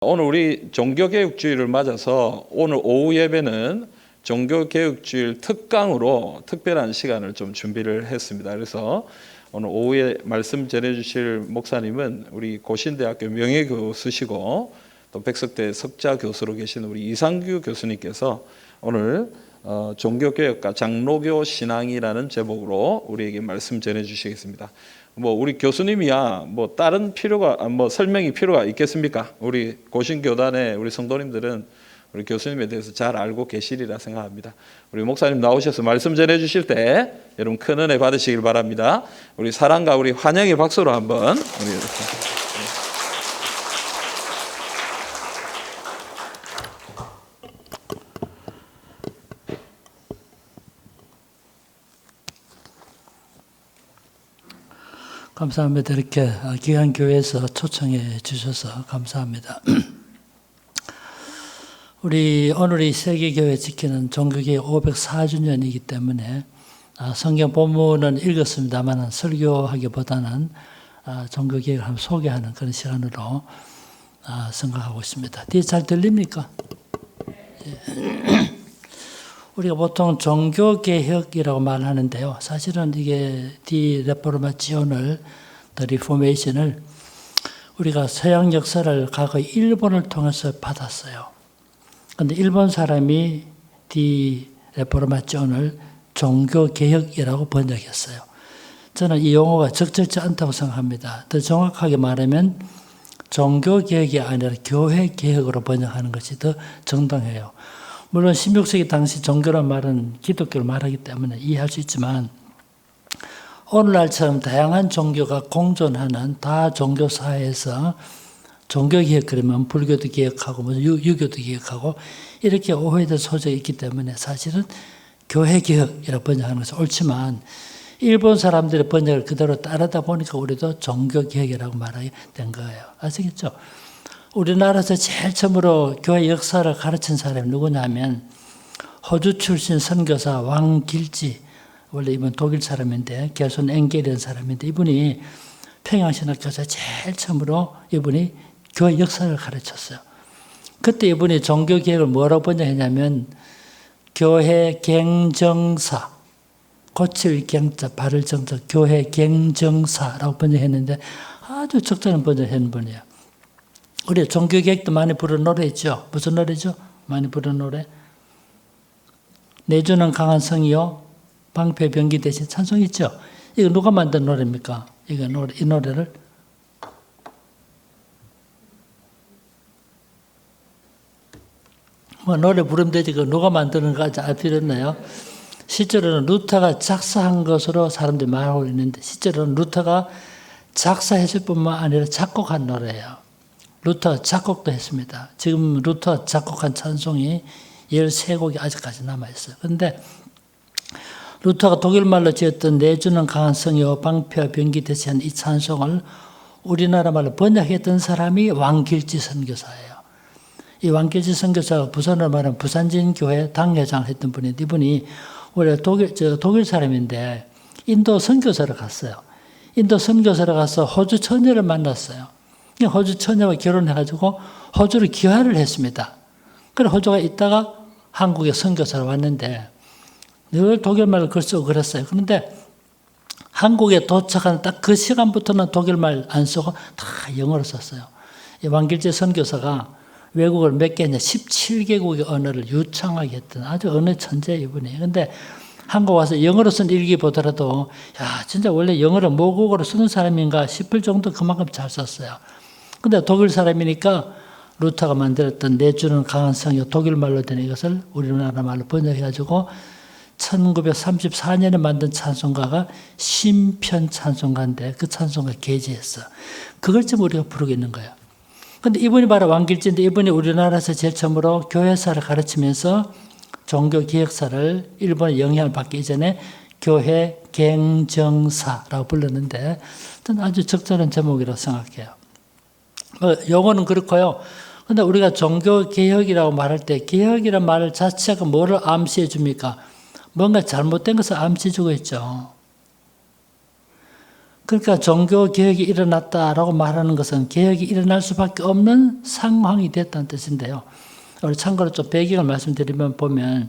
오늘 우리 종교개혁주일을 맞아서 오늘 오후 예배는 종교개혁주일 특강으로 특별한 시간을 좀 준비를 했습니다. 그래서 오늘 오후에 말씀 전해주실 목사님은 우리 고신대학교 명예교수시고 또 백석대 석좌교수로 계신 우리 이상규 교수님께서 오늘 종교개혁과 장로교 신앙이라는 제목으로 우리에게 말씀 전해주시겠습니다. 우리 교수님이야 다른 필요가 설명이 필요가 있겠습니까? 우리 고신교단의 우리 성도님들은 우리 교수님에 대해서 잘 알고 계시리라 생각합니다. 우리 목사님 나오셔서 말씀 전해 주실 때 여러분 큰 은혜 받으시길 바랍니다. 우리 사랑과 우리 환영의 박수로 한번 우리 감사합니다. 이렇게 기간교회에서 초청해 주셔서 감사합니다. 우리 오늘이 세계교회 지키는 종교개혁 504주년이기 때문에 성경 본문은 읽었습니다만 설교하기보다는 종교개혁을 한번 소개하는 그런 시간으로 생각하고 있습니다. 뒤에 잘 들립니까? 우리가 보통 종교개혁이라고 말하는데요. 사실은 이게 디레포르마치오를, 더 리포메이션을 우리가 서양 역사를 과거 일본을 통해서 받았어요. 그런데 일본 사람이 디레포르마치오를 종교개혁이라고 번역했어요. 저는 이 용어가 적절치 않다고 생각합니다. 더 정확하게 말하면 종교개혁이 아니라 교회개혁으로 번역하는 것이 더 정당해요. 물론 16세기 당시 종교란 말은 기독교를 말하기 때문에 이해할 수 있지만 오늘날처럼 다양한 종교가 공존하는 다 종교 사회에서 종교개혁 그러면 불교도 개혁하고 유교도 개혁하고 이렇게 오해될 소지가 있기 때문에 사실은 교회개혁이라고 번역하는 것은 옳지만 일본 사람들의 번역을 그대로 따르다 보니까 우리도 종교개혁이라고 말하게 된 거예요. 아시겠죠? 우리나라에서 제일 처음으로 교회 역사를 가르친 사람이 누구냐면 호주 출신 선교사 왕길지, 원래 이분 독일 사람인데 개손 엥겔이라는 사람인데 이분이 평양신학교에서 제일 처음으로 이분이 교회 역사를 가르쳤어요. 그때 이분이 종교개혁을 뭐라고 번역했냐면 교회 갱정사, 고칠 갱자, 바를 정자, 교회 갱정사라고 번역했는데 아주 적절한 번역한 분이에요. 우리 종교개혁도 많이 부르는 노래 있죠. 무슨 노래죠? 많이 부르는 노래. 내주는 강한 성이요 방패 병기 대신 찬송 있죠. 이거 누가 만든 노래입니까? 이 노래를 노래 부르면 되지. 누가 만드는가 알 필요 없나요? 실제로는 루터가 작사한 것으로 사람들이 말하고 있는데 실제로는 루터가 작사했을 뿐만 아니라 작곡한 노래예요. 루터 작곡도 했습니다. 지금 루터 작곡한 찬송이 13곡이 아직까지 남아있어요. 그런데 루터가 독일말로 지었던 내주는 강한 성이요 방패와 병기 대신 이 찬송을 우리나라 말로 번역했던 사람이 왕길지 선교사예요. 이 왕길지 선교사가 부산으로 말하면 부산진교회 당회장을 했던 분인데 이분이 원래 독일 사람인데 인도 선교사를 갔어요. 인도 선교사를 가서 호주 처녀를 만났어요. 호주 처녀와 결혼해가지고 호주로 귀화를 했습니다. 그래서 호주가 있다가 한국에 선교사로 왔는데 늘 독일말을 글 쓰고 그랬어요. 그런데 한국에 도착한 딱 그 시간부터는 독일말 안 쓰고 다 영어로 썼어요. 이 왕길재 선교사가 외국을 몇 개 했냐 17개국의 언어를 유창하게 했던 아주 언어 천재 이분이에요. 그런데 한국 와서 영어로 쓴 일기 보더라도 야 진짜 원래 영어를 모국어로 쓰는 사람인가 싶을 정도 그만큼 잘 썼어요. 근데 독일 사람이니까 루터가 만들었던 내주는 강한 성이 독일말로 된 이것을 우리나라 말로 번역해가지고 1934년에 만든 찬송가가 신편 찬송가인데 그 찬송가 게재했어. 그걸 지금 우리가 부르고 있는 거예요. 근데 이분이 바로 왕길지인데 이분이 우리나라에서 제일 처음으로 교회사를 가르치면서 종교개혁사를 일본의 영향을 받기 이전에 교회 갱정사라고 불렀는데 저는 아주 적절한 제목이라고 생각해요. 용어는 그렇고요. 그런데 우리가 종교개혁이라고 말할 때 개혁이라는 말 자체가 뭐를 암시해 줍니까? 뭔가 잘못된 것을 암시해 주고 있죠. 그러니까 종교 개혁이 일어났다라고 말하는 것은 개혁이 일어날 수밖에 없는 상황이 됐다는 뜻인데요. 우리 참고로 좀 배경을 말씀드리면 보면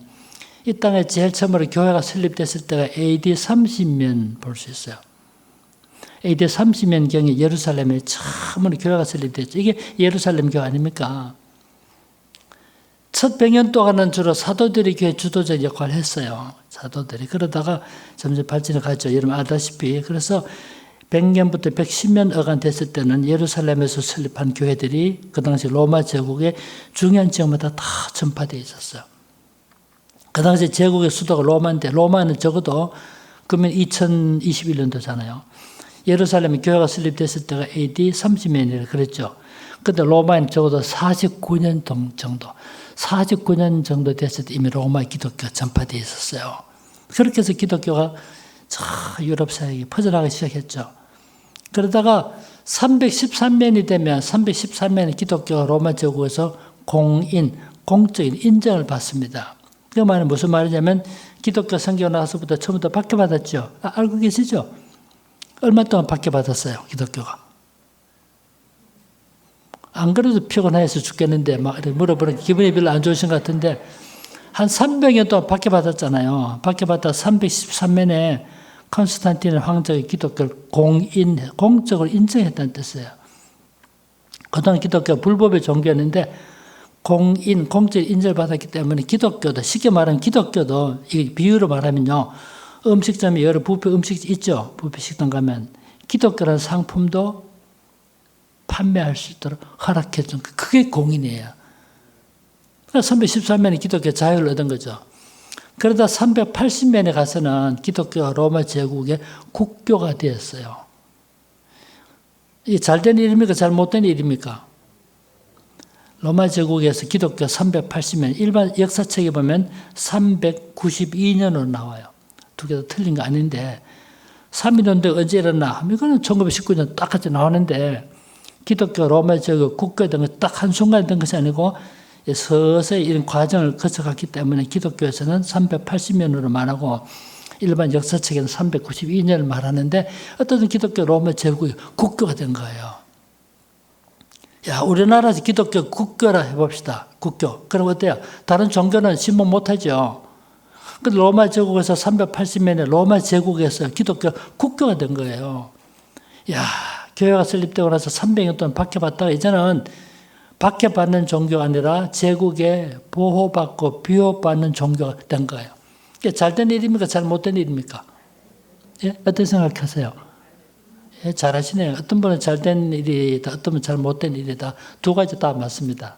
이 땅에 제일 처음으로 교회가 설립됐을 때가 AD 30년 볼 수 있어요. AD 30년경에 예루살렘에 처음으로 교회가 설립됐죠. 이게 예루살렘 교회 아닙니까? 첫 100년 동안은 주로 사도들이 교회 주도적 역할을 했어요. 사도들이. 그러다가 점점 발전해 갔죠. 여러분 알다시피. 그래서 100년부터 110년 어간 됐을 때는 예루살렘에서 설립한 교회들이 그 당시 로마 제국의 중요한 지역마다 다 전파되어 있었어요. 그 당시 제국의 수도가 로마인데 로마는 적어도 그러면 2021년도잖아요. 예루살렘에 교회가 설립됐을 때가 AD 30년이라 그랬죠. 근데 로마에는 적어도 49년 정도, 49년 됐을 때 이미 로마의 기독교가 전파되어 있었어요. 그렇게 해서 기독교가 저 유럽 사회에 퍼져나가기 시작했죠. 그러다가 313년이 되면 313년에 기독교가 로마 제국에서 공적인 인정을 받습니다. 그 말은 무슨 말이냐면 기독교 선교 나서부터 처음부터 박해받았죠. 알고 계시죠? 얼마 동안 박해받았어요, 기독교가. 안 그래도 피곤해서 죽겠는데 막 물어보는 기분이 별로 안 좋으신 것 같은데 한 300년 동안 박해받았잖아요. 박해받다 313년에 콘스탄틴 황제가 기독교를 공적으로 인정했다는 뜻이에요. 그동안 기독교가 불법의 종교였는데 공적 인정을 받았기 때문에 기독교도, 쉽게 말하면 기독교도, 이 비유로 말하면요. 음식점에 여러 뷔페 음식 있죠. 뷔페 식당 가면 기독교라는 상품도 판매할 수 있도록 허락해 준 그게 공인이에요. 313년에 기독교 자유를 얻은 거죠. 그러다 380년에 가서는 기독교가 로마 제국의 국교가 되었어요. 이게 잘된 일입니까? 잘못된 일입니까? 로마 제국에서 기독교 380년, 일반 역사책에 보면 392년으로 나와요. 두 개 다 틀린 거 아닌데 3.1운동이 언제 일어나? 이거는 1919년 딱 같이 나오는데 기독교 로마 제국 국교된 것 딱 한순간에 된 것이 아니고 서서히 이런 과정을 거쳐갔기 때문에 기독교에서는 380년으로 말하고 일반 역사책에는 392년을 말하는데 어떤 기독교 로마 제국이 국교가 된 거예요. 야, 우리나라에서 기독교 국교라 해봅시다. 국교. 그럼 어때요? 다른 종교는 신봉 못하죠. 근데 로마 제국에서 380년에 로마 제국에서 기독교 국교가 된 거예요. 야, 교회가 설립되고 나서 300년 동안 박해받다가 이제는 박해받는 종교가 아니라 제국에 보호받고 비호받는 종교가 된 거예요. 잘된 일입니까? 잘못된 일입니까? 예? 어떻게 생각하세요? 예, 잘하시네요. 어떤 분은 잘된 일이다, 어떤 분은 잘못된 일이다. 두 가지 다 맞습니다.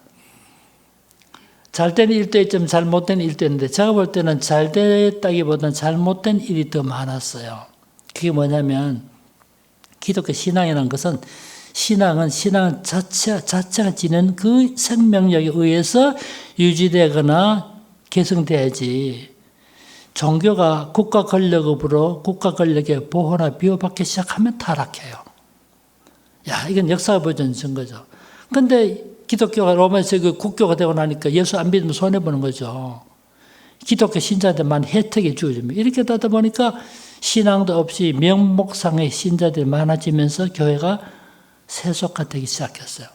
잘된 일도 있지만 잘못된 일도 있는데 제가 볼 때는 잘됐다기보다는 잘못된 일이 더 많았어요. 그게 뭐냐면 기독교 신앙이라는 것은 신앙 자체가 지닌 그 생명력에 의해서 유지되거나 개성돼야지. 종교가 국가 권력으로 국가 권력의 보호나 비호받기 시작하면 타락해요. 야, 이건 역사가 보여준 증거죠. 그런데 기독교가 로마 제국 국교가 되고 나니까 예수 안 믿으면 손해보는 거죠. 기독교 신자들만 혜택이 주어집니다. 이렇게 되다 보니까 신앙도 없이 명목상의 신자들이 많아지면서 교회가 세속화되기 시작했어요.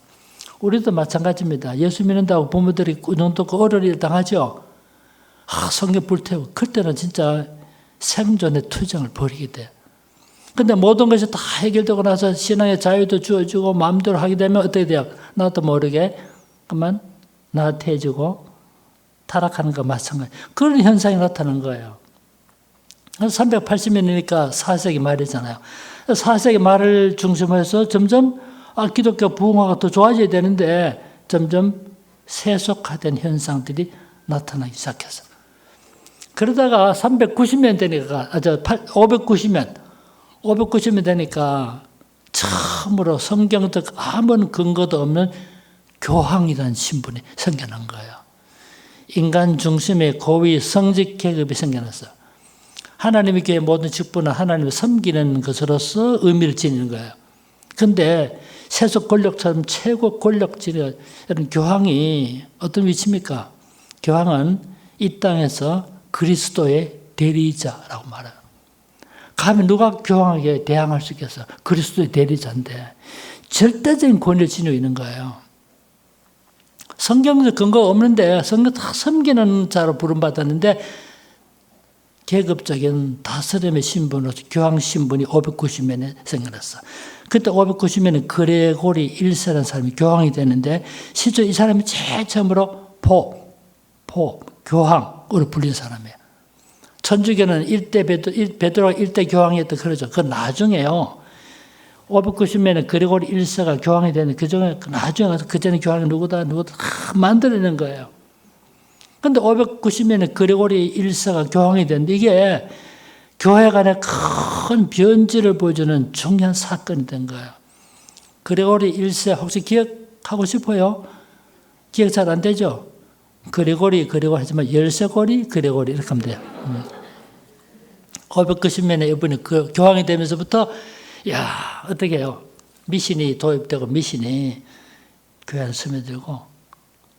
우리도 마찬가지입니다. 예수 믿는다고 부모들이 눈 뜨고 어려를 당하죠. 성경 불태우고 그때는 진짜 생존의 투쟁을 벌이게 돼요. 근데 모든 것이 다 해결되고 나서 신앙의 자유도 주어지고 마음대로 하게 되면 어떻게 돼요? 나도 모르게 그만 나태해지고 타락하는 거 마찬가지. 그런 현상이 나타나는 거예요. 380년이니까 4세기 말이잖아요. 4세기 말을 중심으로 해서 점점 기독교 부흥화가 더 좋아져야 되는데 점점 세속화된 현상들이 나타나기 시작했어요. 그러다가 390년 되니까, 590년 되니까 처음으로 성경적 아무런 근거도 없는 교황이라는 신분이 생겨난 거예요. 인간 중심의 고위 성직 계급이 생겨났어요. 하나님의 교회 모든 직분은 하나님을 섬기는 것으로서 의미를 지니는 거예요. 그런데 세속 권력처럼 최고 권력질의 교황이 어떤 위치입니까? 교황은 이 땅에서 그리스도의 대리자라고 말해요. 가면 누가 교황에게 대항할 수 있겠어? 그리스도의 대리자인데 절대적인 권위를 지니고 있는 거예요. 성경에서 근거가 없는데 성경 다 섬기는 자로 부름받았는데 계급적인 다스림의 신분으로서 교황 신분이 590년에 생겨났어. 그때 590년에 그레고리 1세라는 사람이 교황이 되는데 실제 이 사람이 제일 처음으로 교황으로 불린 사람이에요. 천주교는 베드로가 1대 교황이었다 그러죠. 그 나중에요. 590년에 그레고리 1세가 교황이 되는 그 전에 나중에 가서 그 전에 교황이 누구다 만들어내는 거예요. 그런데 590년에 그레고리 1세가 교황이 됐는데 이게 교회 간에 큰 변질을 보여주는 중요한 사건이 된 거예요. 그레고리 1세 혹시 기억하고 싶어요? 기억 잘 안 되죠? 그레고리 하지만 열세고리 그레고리 이렇게 하면 돼요. 590년에 이분이 그 교황이 되면서부터 어떻게 해요? 미신이 도입되고 미신이 교회 안에 스며들고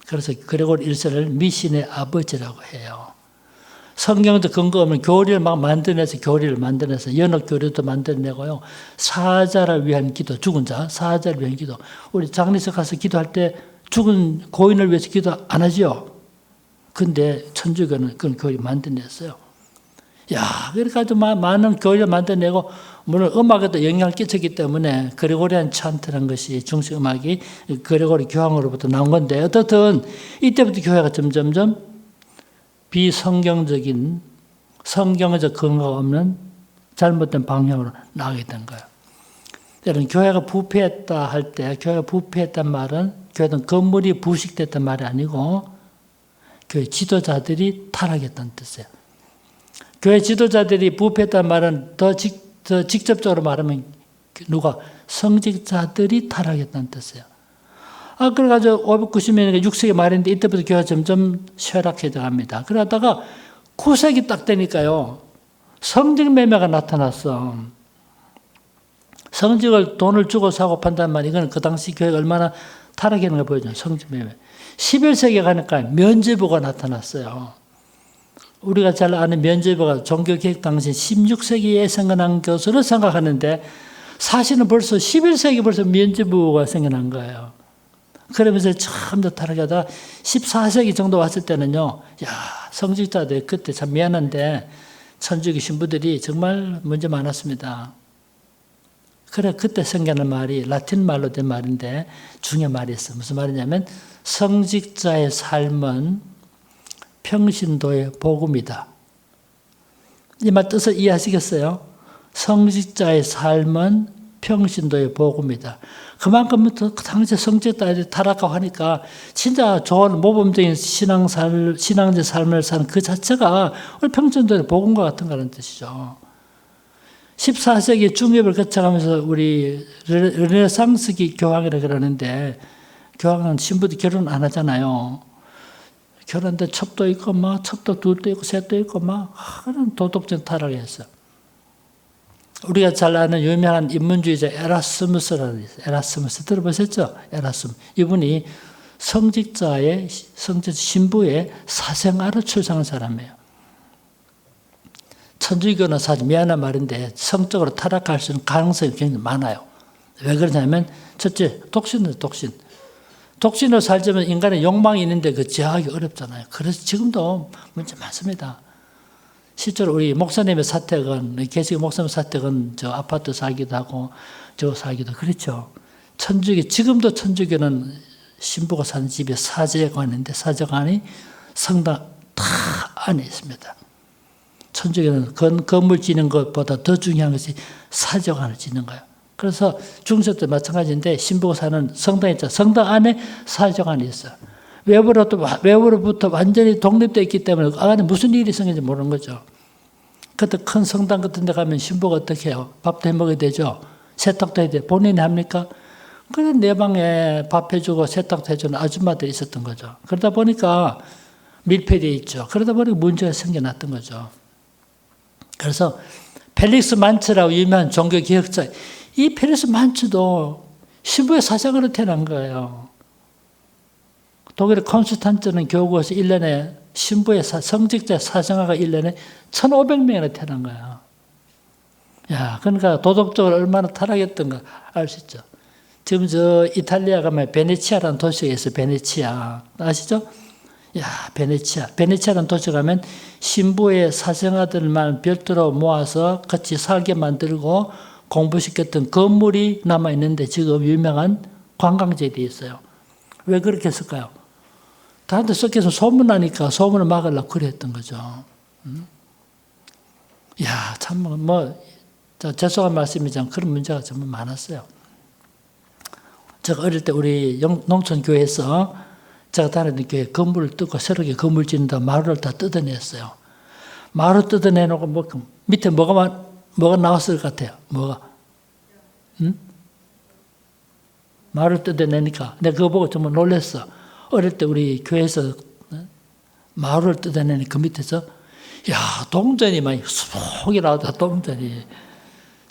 그래서 그레고리 1세를 미신의 아버지라고 해요. 성경도 근거 없는 교리를 막 만들어내서 연합 교리도 만들어내고요. 사자를 위한 기도, 죽은 자, 사자를 위한 기도. 우리 장례식 가서 기도할 때 죽은 고인을 위해서 기도 안 하죠. 근데 천주교는 그런 교리 만들어냈어요. 그래가지고 많은 교리를 만들어내고 물론 음악에도 영향을 끼쳤기 때문에 그레고리안 찬트라는 것이 중세 음악이 그레고리 교황으로부터 나온 건데 어떻든 이때부터 교회가 점점점 비성경적인 성경적 근거가 없는 잘못된 방향으로 나가게 된 거예요. 여러분 교회가 부패했다 할 때 교회가 부패했단 말은 교회는 건물이 부식됐단 말이 아니고 교회 지도자들이 타락했다는 뜻이에요. 교회 지도자들이 부패했단 말은 더 직접적으로 말하면 누가? 성직자들이 타락했다는 뜻이에요. 그래가지고 590년에 6세기 말인데 이때부터 교회가 점점 쇠락해져 갑니다. 그러다가 9세기 딱 되니까요. 성직 매매가 나타났어. 성직을 돈을 주고 사고 판단 말 이건 그 당시 교회가 얼마나 타락했는가 보여줘요. 성직 매매. 11세기에 가니까 면죄부가 나타났어요. 우리가 잘 아는 면죄부가 종교개혁 당시 16세기에 생겨난 것으로 생각하는데 사실은 벌써 11세기 벌써 면죄부가 생겨난 거예요. 그러면서 처음 더 타락하다가 14세기 정도 왔을 때는요. 성직자들 그때 참 미안한데 천주교 신부들이 정말 문제 많았습니다. 그때 생겨난 말이 라틴 말로 된 말인데 중요한 말이 있어요. 무슨 말이냐면 성직자의 삶은 평신도의 복음이다. 이 말 뜻을 이해하시겠어요? 성직자의 삶은 평신도의 복음이다. 그만큼 그 당시 성직자들이 타락하고 하니까 진짜 좋은 모범적인 신앙적 삶을 사는 그 자체가 우리 평신도의 복음과 같은 거라는 뜻이죠. 14세기 중엽을 거쳐가면서 우리 르네상스기 교황이라고 그러는데 교황은 신부도 결혼 안 하잖아요. 결혼때 첩도 있고 첩도 둘도 있고 셋도 있고 그런 도덕적 타락을 했어. 우리가 잘 아는 유명한 인문주의자 에라스무스라는 있어요. 에라스무스 들어보셨죠? 에라스무스. 이분이 성직자의 신부의 사생아를 출생한 사람이에요. 천주교는 사실 미안한 말인데 성적으로 타락할 수 있는 가능성이 굉장히 많아요. 왜 그러냐면 첫째 독신. 독신으로 살자면 인간의 욕망이 있는데 그 제어하기 어렵잖아요. 그래서 지금도 문제 많습니다. 실제로 우리 목사님의 사택은 개식의 목사님 사택은 저 아파트 사기도 하고 저 사기도 그렇죠. 지금도 천주교는 신부가 사는 집에 사제가 있는데 사제관이 성당 다 안에 있습니다. 천주교는 건물 짓는 것보다 더 중요한 것이 사제관을 짓는 거예요. 그래서 중세도 마찬가지인데 신부가 사는 성당이 있잖아요. 성당 안에 사제관이 있어요. 외부로부터 완전히 독립되어 있기 때문에 그 안에 무슨 일이 생기는지 모르는 거죠. 그때 큰 성당 같은 데 가면 신부가 어떻게 해요? 밥도 해먹어야 되죠. 세탁도 해야 돼요. 본인이 합니까? 그래서 내 방에 밥 해주고 세탁도 해주는 아줌마들이 있었던 거죠. 그러다 보니까 밀폐되어 있죠. 그러다 보니까 문제가 생겨났던 거죠. 그래서 펠릭스 만츠라고 유명한 종교개혁자, 이 펠릭스 만츠도 신부의 사생으로 태어난 거예요. 독일의 콘스탄츠는 교구에서 1년에 신부의 성직자 사생아가 1년에 1,500명이나 태어난 거예요. 야, 그러니까 도덕적으로 얼마나 타락했던가 알 수 있죠. 지금 저 이탈리아 가면 베네치아라는 도시가 있어요. 베네치아. 아시죠? 야, 베네치아라는 도시 가면 신부의 사생아들만 별도로 모아서 같이 살게 만들고 공부시켰던 건물이 남아있는데 지금 유명한 관광지에 되어 있어요. 왜 그렇게 했을까요? 다들 섞여서 소문나니까 소문을 막으려고 그랬던 거죠. 야, 참, 죄송한 말씀이지만 그런 문제가 정말 많았어요. 제가 어릴 때 우리 농촌교회에서 제가 다니는 교회 건물을 뜯고 새롭게 건물 짓는다 마루를 다 뜯어냈어요. 마루 뜯어내놓고 밑에 뭐가 나왔을 것 같아요. 뭐가? 응? 마루를 뜯어내니까 내가 그거 보고 정말 놀랐어. 어릴 때 우리 교회에서 마루를 뜯어내니 그 밑에서 야, 동전이 많이 수북이 나오다, 동전이.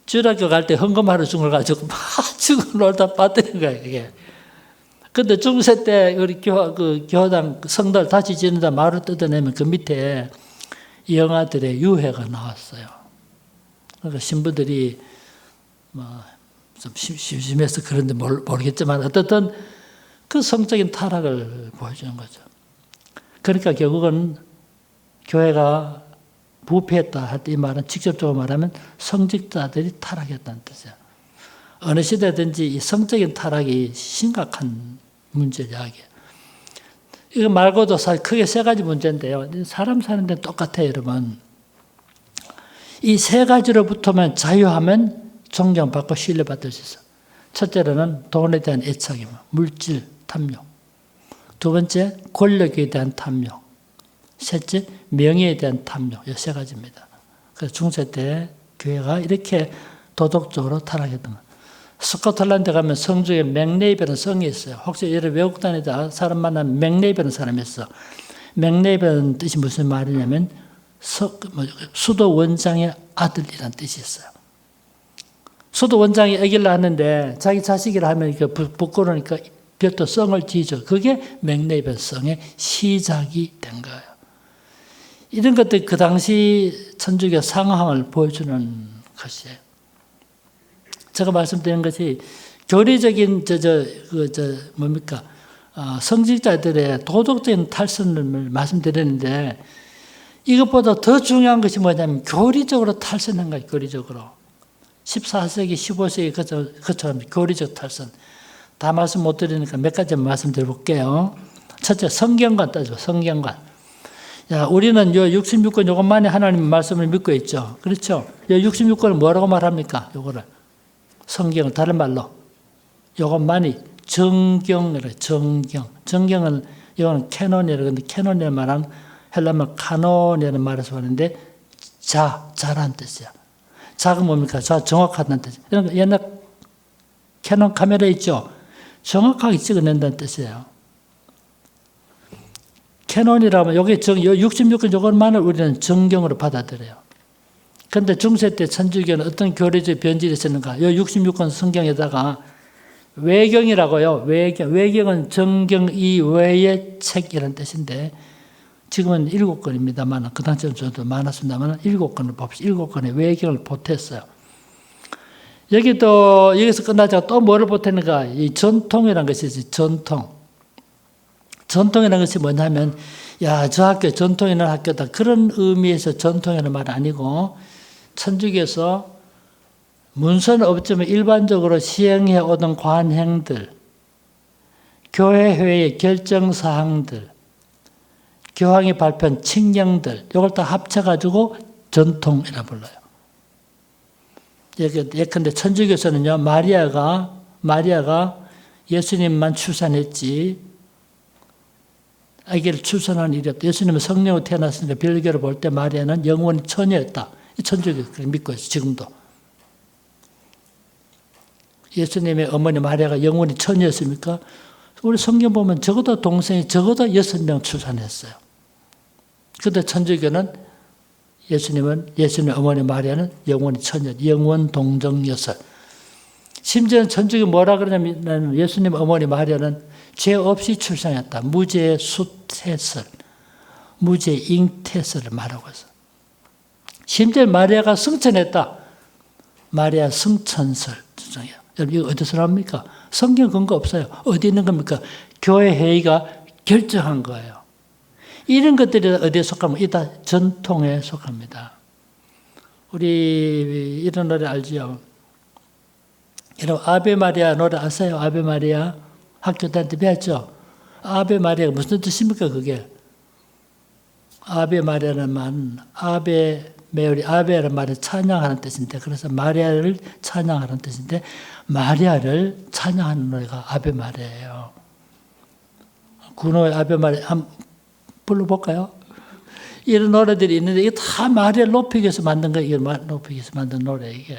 주일학교 갈 때 헌금하러 준 걸 가지고 막 지고 놀다 빠뜨린 거야, 이게. 근데 중세 때 우리 교당 성들 다시 짓는다 마루 뜯어내면 그 밑에 영아들의 유해가 나왔어요. 그러니까 신부들이 좀 심심해서 그런데 모르겠지만 어떻든 그 성적인 타락을 보여주는 거죠. 그러니까 결국은 교회가 부패했다 할 때 이 말은 직접적으로 말하면 성직자들이 타락했다는 뜻이에요. 어느 시대든지 이 성적인 타락이 심각한 문제 이야기예요. 이거 말고도 사실 크게 세 가지 문제인데요. 사람 사는 데 똑같아요, 여러분. 이 세 가지로부터만 자유하면 존경받고 신뢰받을 수 있어요. 첫째로는 돈에 대한 애착이고 물질, 탐욕. 두 번째, 권력에 대한 탐욕. 셋째, 명예에 대한 탐욕. 이 세 가지입니다. 그래서 중세 때 교회가 이렇게 도덕적으로 타락했던 거예요. 스코틀랜드 가면 성 중에 맥네이버라는 성이 있어요. 혹시 여러 외국 다니다 사람 만나면 맥네이버라는 사람이 있어. 맥네이버라는 뜻이 무슨 말이냐면 수도 원장의 아들이라는 뜻이 있어요. 수도 원장이 아기를 낳았는데 자기 자식이라 하면 부끄러우니까 별도 성을 지죠. 그게 맥네이버 성의 시작이 된 거예요. 이런 것들 그 당시 천주교 상황을 보여주는 것이에요. 제가 말씀드린 것이 교리적인 성직자들의 도덕적인 탈선을 말씀드렸는데 이것보다 더 중요한 것이 뭐냐면 교리적으로 탈선한 거예요. 교리적으로. 14세기, 15세기 그처럼 교리적 탈선. 다 말씀 못 드리니까 몇 가지만 말씀드려볼게요. 첫째, 성경관 따져. 성경관. 야, 우리는 요 66권 요것만이 하나님 말씀을 믿고 있죠. 그렇죠? 요 66권을 뭐라고 말합니까? 요거를. 성경을 다른 말로. 요것만이 정경이래요. 정경. 정경은 이거는 캐논이라고 하는데 캐논이라는 말은 헬라말 카논이라는 말에서 하는데 자라는 뜻이야. 자가 뭡니까? 정확하다는 뜻이야. 그러니까 옛날 캐논 카메라 있죠? 정확하게 찍어낸다는 뜻이에요. 캐논이라면 여기 66권 요것만을 우리는 정경으로 받아들여요. 그런데 중세 때 천주교는 어떤 교리적 변질이 있었는가? 요 66권 성경에다가 외경이라고요. 외경은 정경 이외의 책이라는 뜻인데 지금은 7권입니다만 그 당시에는 좀 많았습니다만 7권을 봅시다. 7권의 외경을 보탰어요. 여기서 끝나자고 또 뭐를 보탰는가? 이 전통이라는 것이 있어요. 전통. 전통이라는 것이 뭐냐면 야, 저 학교 전통이라는 학교다. 그런 의미에서 전통이라는 말은 아니고 천주교에서 문서는 없지만 일반적으로 시행해 오던 관행들, 교회회의 결정사항들, 교황이 발표한 칙령들 이걸 다 합쳐가지고 전통이라 불러요. 예컨대 천주교에서는요. 마리아가 예수님만 출산했지 아기를 출산한 일이 없다. 예수님은 성령으로 태어났으니까 별교를 볼 때 마리아는 영원히 처녀였다. 천주교 그렇게 믿고 있어요. 지금도. 예수님의 어머니 마리아가 영원히 처녀였습니까? 우리 성경 보면 적어도 동생이 적어도 6명 출산했어요. 그런데 천주교는 예수님의 어머니 마리아는 영원히 처녀, 영원 동정 여설. 심지어는 천주교 뭐라 그러냐면 예수님 어머니 마리아는 죄 없이 출산했다. 무죄 수태설, 무죄 잉태설을 말하고 있어. 심지어 마리아가 승천했다. 마리아 승천설 주장해요. 여러분 이거 어디서 나옵니까? 성경 근거 없어요. 어디 있는 겁니까? 교회 회의가 결정한 거예요. 이런 것들이 어디에 속하면 이다 전통에 속합니다. 우리 이런 노래 알지요? 여러분 아베 마리아 노래 아세요? 아베 마리아 학교 다닐 때 배웠죠? 아베 마리아가 무슨 뜻입니까? 그게 아베 마리아는 말 아베 메리 아베라는 말은 찬양하는 뜻인데 그래서 마리아를 찬양하는 뜻인데 마리아를 찬양하는 노래가 아베 마리아예요. 구노의 아베 마리아 한번 불러볼까요? 이런 노래들이 있는데 이게 다 마리아를 높이기 위해서 만든 거예요. 이게 높이기 위해서 만든 노래 이게.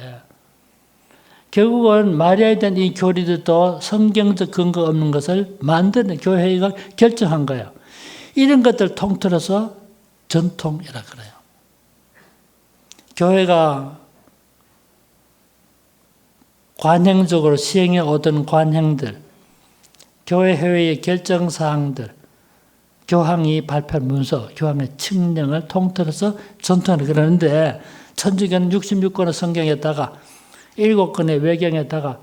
결국은 마리아에 대한 이 교리들도 성경적 근거 없는 것을 만드는 교회가 결정한 거예요. 이런 것들 통틀어서 전통이라 그래요. 교회가 관행적으로 시행해 오던 관행들, 교회 회의의 결정사항들, 교황이 발표한 문서, 교황의 칙령을 통틀어서 전통을 그러는데 천주교는 66권의 성경에다가 7권의 외경에다가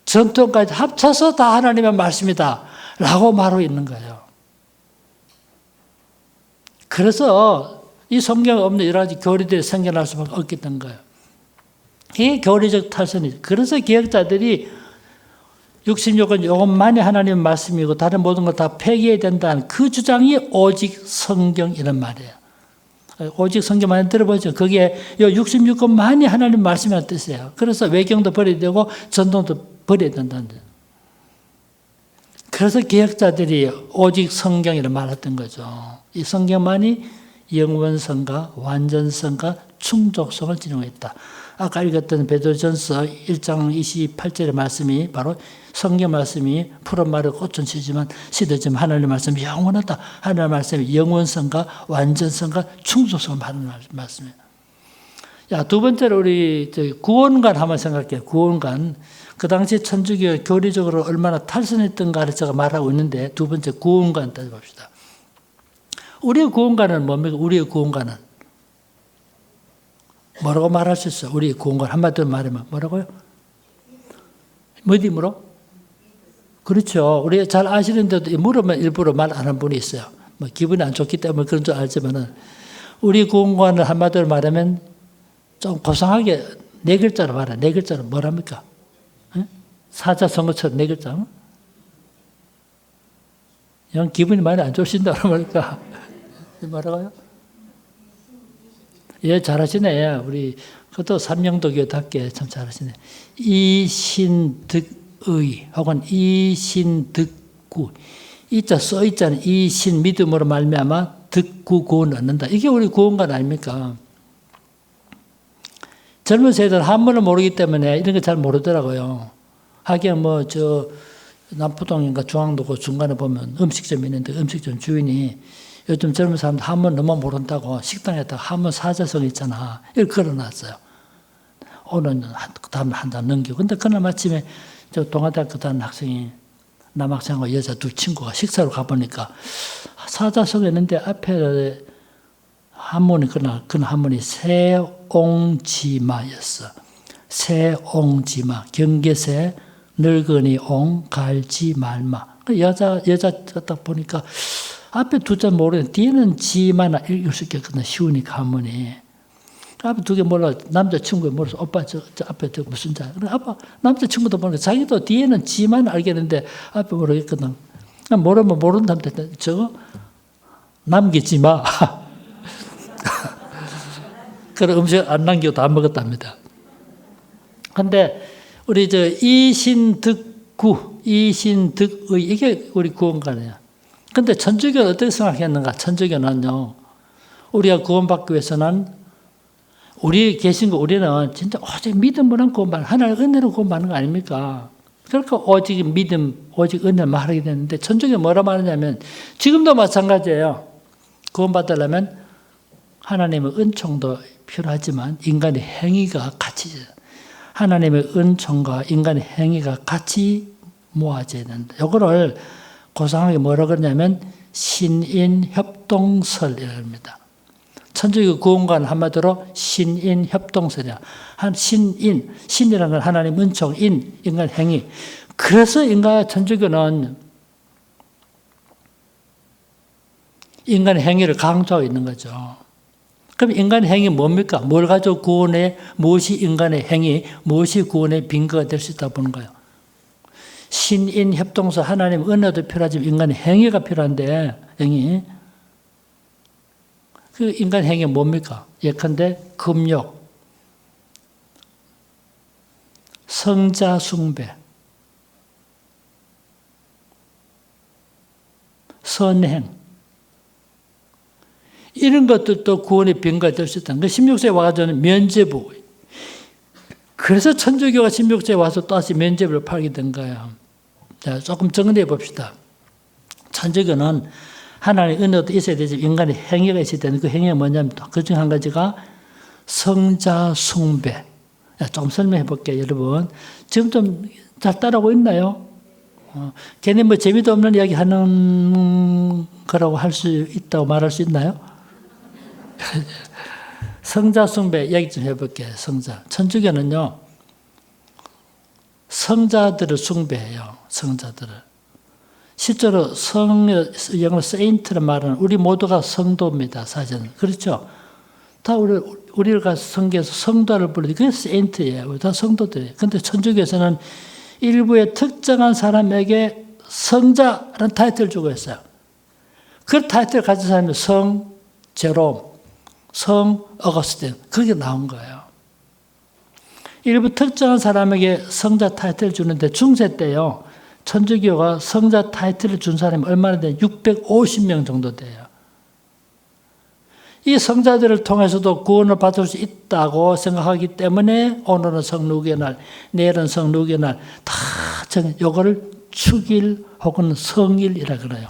전통까지 합쳐서 다 하나님의 말씀이다 라고 말하고 있는 거예요. 그래서 이 성경에 없는 여러 가지 교리들이 생겨날 수밖에 없게 된 거예요. 이게 교리적 탈선이죠. 그래서 개혁자들이 66권 이것만이 하나님의 말씀이고 다른 모든 걸 다 폐기해야 된다는 그 주장이 오직 성경이란 말이에요. 오직 성경만 들어보죠. 그게 66권만이 하나님의 말씀이라는 뜻이에요. 그래서 외경도 버려야 되고 전통도 버려야 된다는 거예요. 그래서 개혁자들이 오직 성경이라 말했던 거죠. 이 성경만이 영원성과 완전성과 충족성을 지니고 있다. 아까 읽었던 베드로전서 1장 28절의 말씀이 바로 성경 말씀이 푸른 말에 꽃은 시들지만 하나님의 말씀이 영원하다. 하나님의 말씀이 영원성과 완전성과 충족성을 말하는 말씀이에요. 두 번째로 우리 구원관 한번 생각해요. 구원관. 그 당시 천주교 교리적으로 얼마나 탈선했던가를 제가 말하고 있는데 두 번째 구원관 따져봅시다. 우리의 구원관은 뭡니까? 우리의 구원관은 뭐라고 말할 수 있어요? 우리의 구원관 한마디로 말하면 뭐라고요? 뭐디므로? 그렇죠. 우리가 잘 아시는데도 물으면 일부러 말 안 한 분이 있어요. 뭐 기분이 안 좋기 때문에 그런 줄 알지만은 우리 구원관을 한마디로 말하면 좀 고상하게 4글자로 말해. 4글자로 뭐랍니까? 사자성어처럼 4글자. 그냥 기분이 많이 안 좋으신다 그러니까 뭐라고요? 예, 잘하시네. 우리 그것도 삼명도교답게 참 잘하시네. 이신득의 혹은 이신득구. 이자 써 있잖아요. 이신 믿음으로 말미암아 득구 구원 얻는다. 이게 우리 구원관 아닙니까? 젊은 세대는 한문을 모르기 때문에 이런 거 잘 모르더라고요. 하긴 남포동인가 중앙도 중간에 보면 음식점이 있는데 음식점 주인이 요즘 젊은 사람들 한문 너무 모른다고 식당에다가 한문 사자성 있잖아. 이걸 걸어놨어요. 오늘 다음에 한 달 넘기고. 근데 그날 마침에 저 동아대학교 다니는 학생이 남학생하고 여자 두 친구가 식사로 가보니까 사자성에 있는데 앞에 한문이 그날 한문이 새옹지마였어. 새옹지마. 경계새 늙은이 옹 갈지 말마. 여자 딱 보니까 앞에 두 자 모르는 뒤에는 지마나 읽을 수 있겠구나. 쉬우니까 한문이. 앞에 두 개 몰라. 남자친구가 몰라서 오빠 저 앞에 저 무슨 자. 아빠 남자친구도 모르니까 자기도 뒤에는 지만 알겠는데 앞에 모르겠거든. 모르면 모른다면 저거 남기지 마. 그런 음식 안 남기고 다 먹었답니다. 근데 우리 이신득구, 이신득의 이게 우리 구원관이에요. 근데 천주교는 어떻게 생각했는가? 천주교는요, 우리가 구원받기 위해서는 우리 계신 거 우리는 진짜 오직 믿음으로 구원받는, 하나님의 은혜로 구원받는 거 아닙니까? 그러니까 오직 믿음, 오직 은혜만 하게 되는데 천주교 뭐라 말하냐면 지금도 마찬가지예요. 구원받으려면 하나님의 은총도 필요하지만 인간의 행위가 같이 하나님의 은총과 인간의 행위가 같이 모아져야 된다. 이거를 고상하게 뭐라 그러냐면 신인협동설이라고 합니다. 천주교 구원관 한마디로 신인 협동설이야. 신이라는 건 하나님 은총, 인간 행위. 그래서 천주교는 인간 행위를 강조하고 있는 거죠. 그럼 인간 행위 뭡니까? 뭘 가지고 무엇이 인간의 행위, 무엇이 구원의 빈거가 될 수 있다 보는 거예요. 신인 협동서 하나님 은혜도 필요하지만 인간의 행위가 필요한데, 행위. 그 인간 행위 뭡니까? 예컨대 금욕, 성자 숭배, 선행, 이런 것들도 구원의 빈거가 될 수 있다는 거예요. 16세에 와가지고 면죄부. 그래서 천주교가 16세에 와서 다시 면죄부를 팔게 된 거예요. 자, 조금 정리해 봅시다. 천주교는 하나님의 은혜도 있어야 되지 인간의 행위가 있어야 되는 그 행위가 뭐냐면 그중 한 가지가 성자 숭배. 조금 설명해 볼게요, 여러분. 지금 좀 잘 따라오고 있나요? 괜히 뭐 재미도 없는 이야기 하는 거라고 할 수 있다고 말할 수 있나요? 성자 숭배 이야기 좀 해볼게요. 성자. 천주교는요, 성자들을 숭배해요. 성자들을. 실제로 영어로 세인트를 말하는 우리 모두가 성도입니다. 사실은. 그렇죠? 다 우리가 성경에서 성도를 부르지 그게 세인트예요. 다 성도들이에요. 그런데 천주교에서는 일부의 특정한 사람에게 성자라는 타이틀을 주고 있어요. 그 타이틀을 가진 사람이 성 제롬, 성 어거스틴, 그게 나온 거예요. 일부 특정한 사람에게 성자 타이틀을 주는데 중세 때요, 천주교가 성자 타이틀을 준 사람이 얼마나 돼요? 650명 정도 돼요. 이 성자들을 통해서도 구원을 받을 수 있다고 생각하기 때문에 오늘은 성루의 날, 내일은 성루의 날 다 요거를 축일 혹은 성일이라 그래요.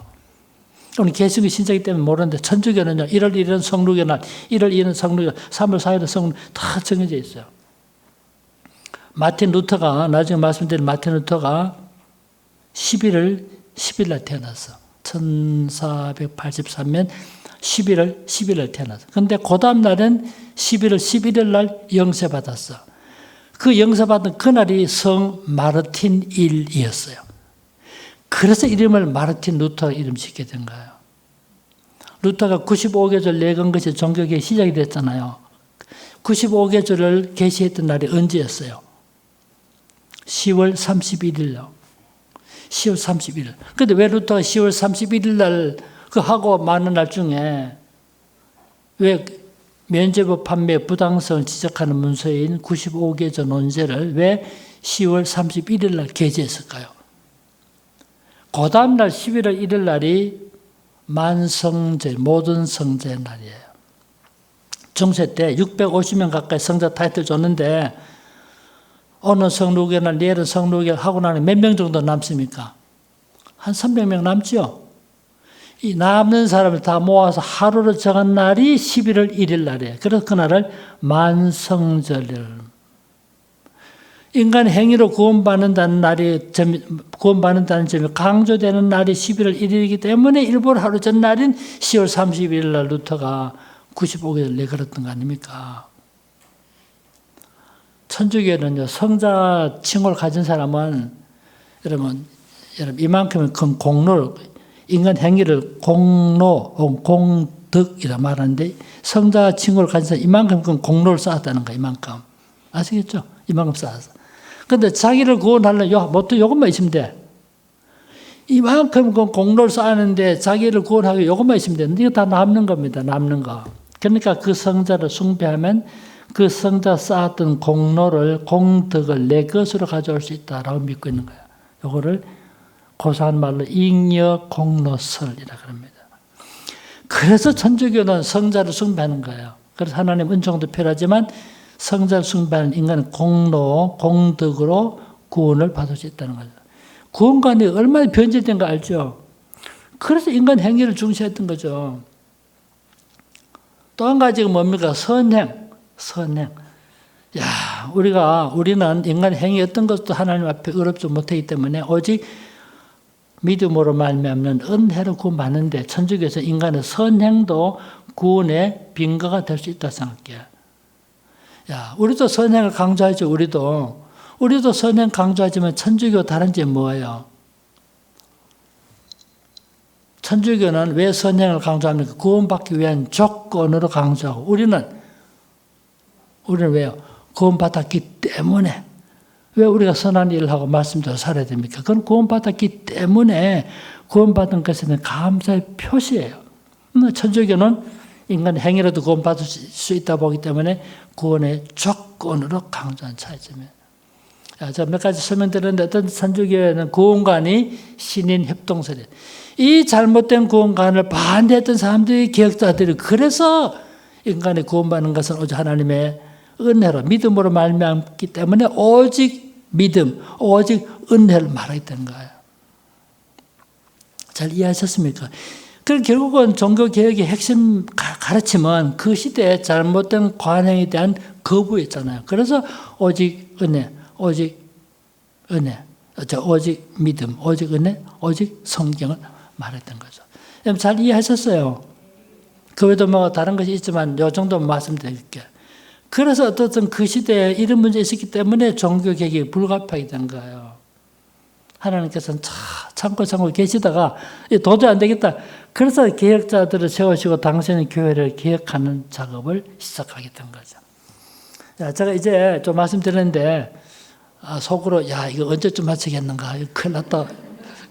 오늘 개신교 신자이기 때문에 모르는데 천주교는요, 1월 1일은 성루의 날, 1월 2일은 성루의 날, 3월 4일은 성루 다 정해져 있어요. 마틴 루터가 나중에 말씀드린 마틴 루터가 11월 10일 날 태어났어. 1483년 11월 10일 날 태어났어. 근데 그 다음 날은 11월 11일 날 영세받았어. 그 영세받은 그날이 성 마르틴 일이었어요. 그래서 이름을 마르틴 루터 이름 짓게 된 거예요. 루터가 95개절 내건 것이 종교개혁 시작이 됐잖아요. 95개절을 개시했던 날이 언제였어요? 10월 31일요. 10월 31일. 근데 왜 루터가 10월 31일 날 그 하고 많은 날 중에 왜 면죄부 판매 부당성을 지적하는 문서인 95개조 논제를 왜 10월 31일 날 게재했을까요? 그 다음 날 11월 1일 날이 만성제, 모든 성제의 날이에요. 중세 때 650명 가까이 성자 타이틀 줬는데 오늘 성루의 날, 내일은 성루의 날 하고 나면 몇 명 정도 남습니까? 한 300명 남죠? 이 남는 사람을 다 모아서 하루를 정한 날이 11월 1일 날이에요. 그래서 그날을 만성절일. 인간 행위로 구원받는다는 구원받는다는 점이 강조되는 날이 11월 1일이기 때문에 일부러 하루 전 날인 10월 31일 날 루터가 95개를 내걸었던 거 아닙니까? 천주교는요, 성자 칭호를 가진 사람은 여러분 이만큼은 큰 공로를, 인간 행위를 공덕이라 말하는데 성자 칭호를 가진 사람 이만큼 큰 공로를 쌓았다는 거야. 이만큼. 아시겠죠? 이만큼 쌓았어. 근데 자기를 구원하려면 뭐또 이것만 있으면 돼. 이만큼 그 공로를 쌓았는데 자기를 구원하기 이것만 있으면 되는데 이거 다 남는 겁니다. 남는 거. 그러니까 그 성자를 숭배하면 그 성자 쌓았던 공덕을 내 것으로 가져올 수 있다라고 믿고 있는 거예요. 이거를 고사한 말로 잉여공로설이라 그럽니다. 그래서 천주교는 성자를 숭배하는 거예요. 그래서 하나님 은총도 필요하지만 성자를 숭배하는 인간은 공덕으로 구원을 받을 수 있다는 거죠. 구원관이 얼마나 변질된 거 알죠? 그래서 인간 행위를 중시했던 거죠. 또 한 가지가 뭡니까? 선행. 우리는 인간 행위 어떤 것도 하나님 앞에 어렵지 못하기 때문에 오직 믿음으로 말미암는 은혜로 구원받는데 천주교에서 인간의 선행도 구원의 빙거가 될 수 있다고 생각해요. 야, 우리도 선행을 강조하죠. 우리도 선행 강조하지만 천주교 다른 점이 뭐예요? 천주교는 왜 선행을 강조합니까? 구원받기 위한 조건으로 강조하고 우리는 왜요? 구원받았기 때문에. 왜 우리가 선한 일을 하고 말씀대로 살아야 됩니까? 그건 구원받았기 때문에 구원받은 것에 대한 감사의 표시예요. 천주교는 인간의 행위라도 구원받을 수 있다 보기 때문에 구원의 조건으로 강조한 차이점이에요. 제가 몇 가지 설명드렸는데 어떤 천주교에는 구원관이 신인 협동설이에요. 이 잘못된 구원관을 반대했던 사람들이 개혁자들이 그래서 인간이 구원받는 것은 오직 하나님의 은혜로 믿음으로 말미암기 때문에 오직 믿음, 오직 은혜를 말하겠다는 거예요. 잘 이해하셨습니까? 그 결국은 종교개혁의 핵심 가르침은 그 시대의 잘못된 관행에 대한 거부였잖아요. 그래서 오직 은혜, 오직 믿음, 오직 은혜, 오직 성경을 말했던 거죠. 잘 이해하셨어요? 그 외에도 뭐 다른 것이 있지만 이 정도만 말씀드릴게요. 그래서 어떻든 그 시대에 이런 문제가 있었기 때문에 종교개혁이 불가피하게 된 거예요. 하나님께서는 참고 계시다가 도저히 안 되겠다. 그래서 개혁자들을 세우시고 당신의 교회를 개혁하는 작업을 시작하게 된 거죠. 제가 이제 좀 말씀드렸는데 속으로 이거 언제쯤 마치겠는가 큰일 났다.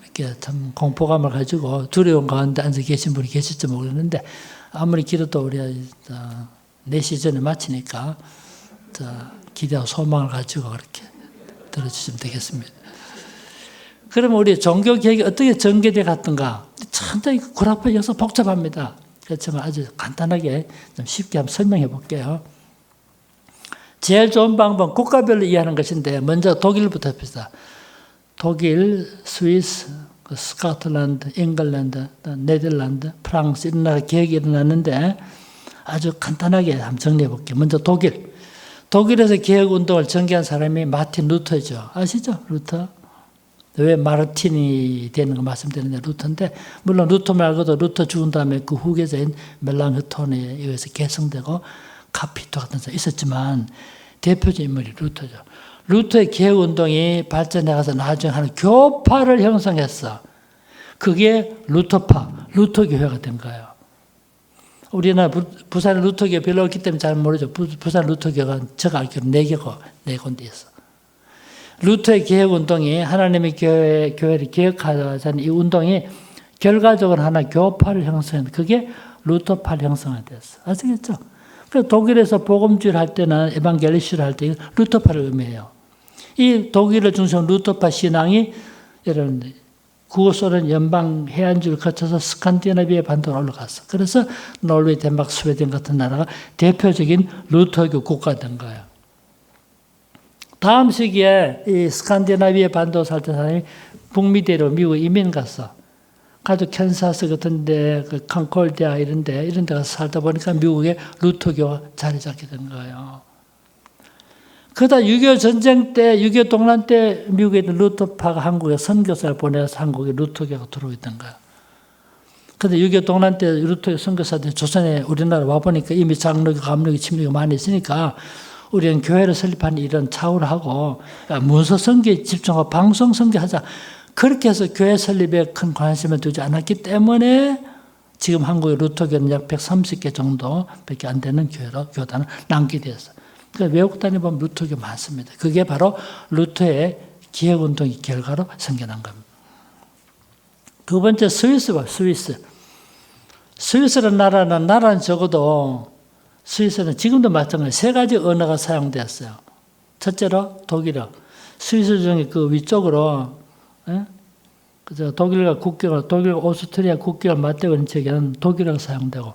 이렇게 참 공포감을 가지고 두려움 가운데 앉아 계신 분이 계실지 모르겠는데 아무리 기도도 우리가 4시 전에 마치니까 기대와 소망을 가지고 그렇게 들어주시면 되겠습니다. 그러면 우리 종교개혁이 어떻게 전개되어 갔던가? 상당히 구라파여서 복잡합니다. 그렇지만 아주 간단하게 좀 쉽게 한번 설명해 볼게요. 제일 좋은 방법은 국가별로 이해하는 것인데 먼저 독일부터 합시다. 독일, 스위스, 스코틀랜드, 잉글랜드, 네덜란드, 프랑스 이런 나라 개혁이 일어났는데 아주 간단하게 한번 정리해 볼게요. 먼저 독일. 독일에서 개혁운동을 전개한 사람이 마틴 루터죠. 아시죠? 루터. 왜 마르틴이 되는 거 말씀드리는데 루터인데 물론 루터 말고도 루터 죽은 다음에 그 후계자인 멜랑흐톤에 의해서 개성되고 카피토 같은 사람이 있었지만 대표적인 인물이 루터죠. 루터의 개혁운동이 발전해가서 나중에 하는 교파를 형성했어. 그게 루터파, 루터교회가 된 거예요. 우리나라 부산 루터교 별로 없기 때문에 잘 모르죠. 부산 루터교가 제가 알기로 4군데 있어. 루터의 개혁운동이 하나님의 교회를 개혁하자는 이 운동이 결과적으로 하나 교파를 형성한 그게 루터파를 형성이 됐어. 아시겠죠? 그래서 독일에서 복음주의를 할 때는 에반겔리시를 할 때 루터파를 의미해요. 이 독일을 중심으로 루터파 신앙이 여러분 구소련 연방 해안주를 거쳐서 스칸디나비아 반도로 올라갔어. 그래서 노르웨이, 덴마크, 스웨덴 같은 나라가 대표적인 루터교 국가가 된 거예요. 다음 시기에 이 스칸디나비아 반도 살던 사람이 북미대로 미국 이민 갔어. 가족 캔사스 같은 데, 그 칸콜디아 이런 데 가서 살다 보니까 미국에 루터교가 자리 잡게 된 거예요. 그러다 6.25 전쟁 때, 6.25 동란 때 미국에 있는 루터파가 한국에 선교사를 보내서 한국에 루터교가 들어오게 된 거예요. 그런데 6.25 동란 때 루터 선교사들이 조선에 우리나라 와보니까 이미 장로교, 감로교, 침례교 많이 있으니까 우리는 교회를 설립하는 이런 차후를 하고 문서 선교에 집중하고 방송 선교하자. 그렇게 해서 교회 설립에 큰 관심을 두지 않았기 때문에 지금 한국의 루터교는 약 130개 정도밖에 안 되는 교단을 남게 되었어요. 그러니까 외국 다니보면 루터교 많습니다. 그게 바로 루터의 기획운동의 결과로 생겨난 겁니다. 두 번째 스위스와 스위스. 스위스라는 나라는 적어도 스위스는 지금도 마찬가지로 3가지 언어가 사용되었어요. 첫째로 독일어. 스위스 중에 그 위쪽으로 그저 독일과 오스트리아 국경을 맞대고 있는 지역에는 독일어가 사용되고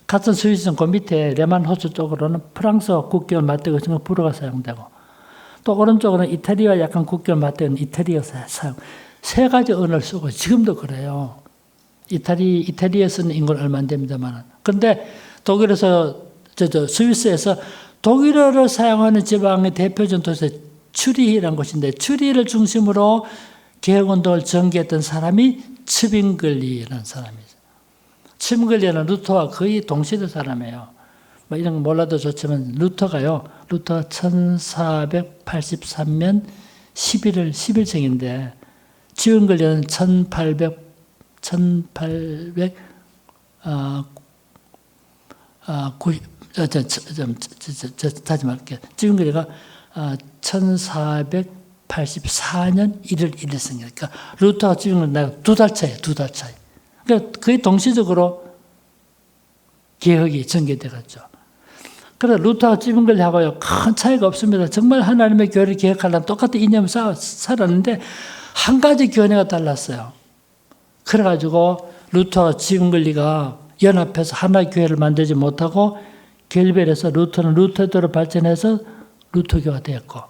같은 스위스는 그 밑에 레만 호수 쪽으로는 프랑스와 국경을 맞대고 있는 불어가 사용되고 또 오른쪽으로는 이태리와 약간 국경을 맞대고 있는 이태리어가 사용. 3가지 언어를 쓰고 지금도 그래요. 이태리에 쓰는 인구는 얼마 안 됩니다만. 그런데 독일에서 스위스에서 독일어를 사용하는 지방의 대표적인 도시 추리히라는 곳인데 추리히를 중심으로 개혁운동을 전개했던 사람이 츠빙글리라는 사람이죠. 치문걸리는 루터와 거의 동시대 사람이에요. 뭐 이런 거 몰라도 좋지만 루터가 1483년 11월 10일생인데 치문걸리는 다시 말할게요. 치문걸리가 1484년 1월 1일생이니까 그러니까 루터와 치문걸리 나이가 2달 차이에요. 2달 차이. 그러니까 거의 동시적으로 개혁이 전개되었죠. 그래서 루터와 찌문걸리하고요 큰 차이가 없습니다. 정말 하나님의 교회를 개혁하려면 똑같은 이념을 살았는데 한 가지 견해가 달랐어요. 그래가지고 루터와 찌문걸리가 연합해서 하나의 교회를 만들지 못하고 결별해서 루터는 루터대로 발전해서 루터교가 되었고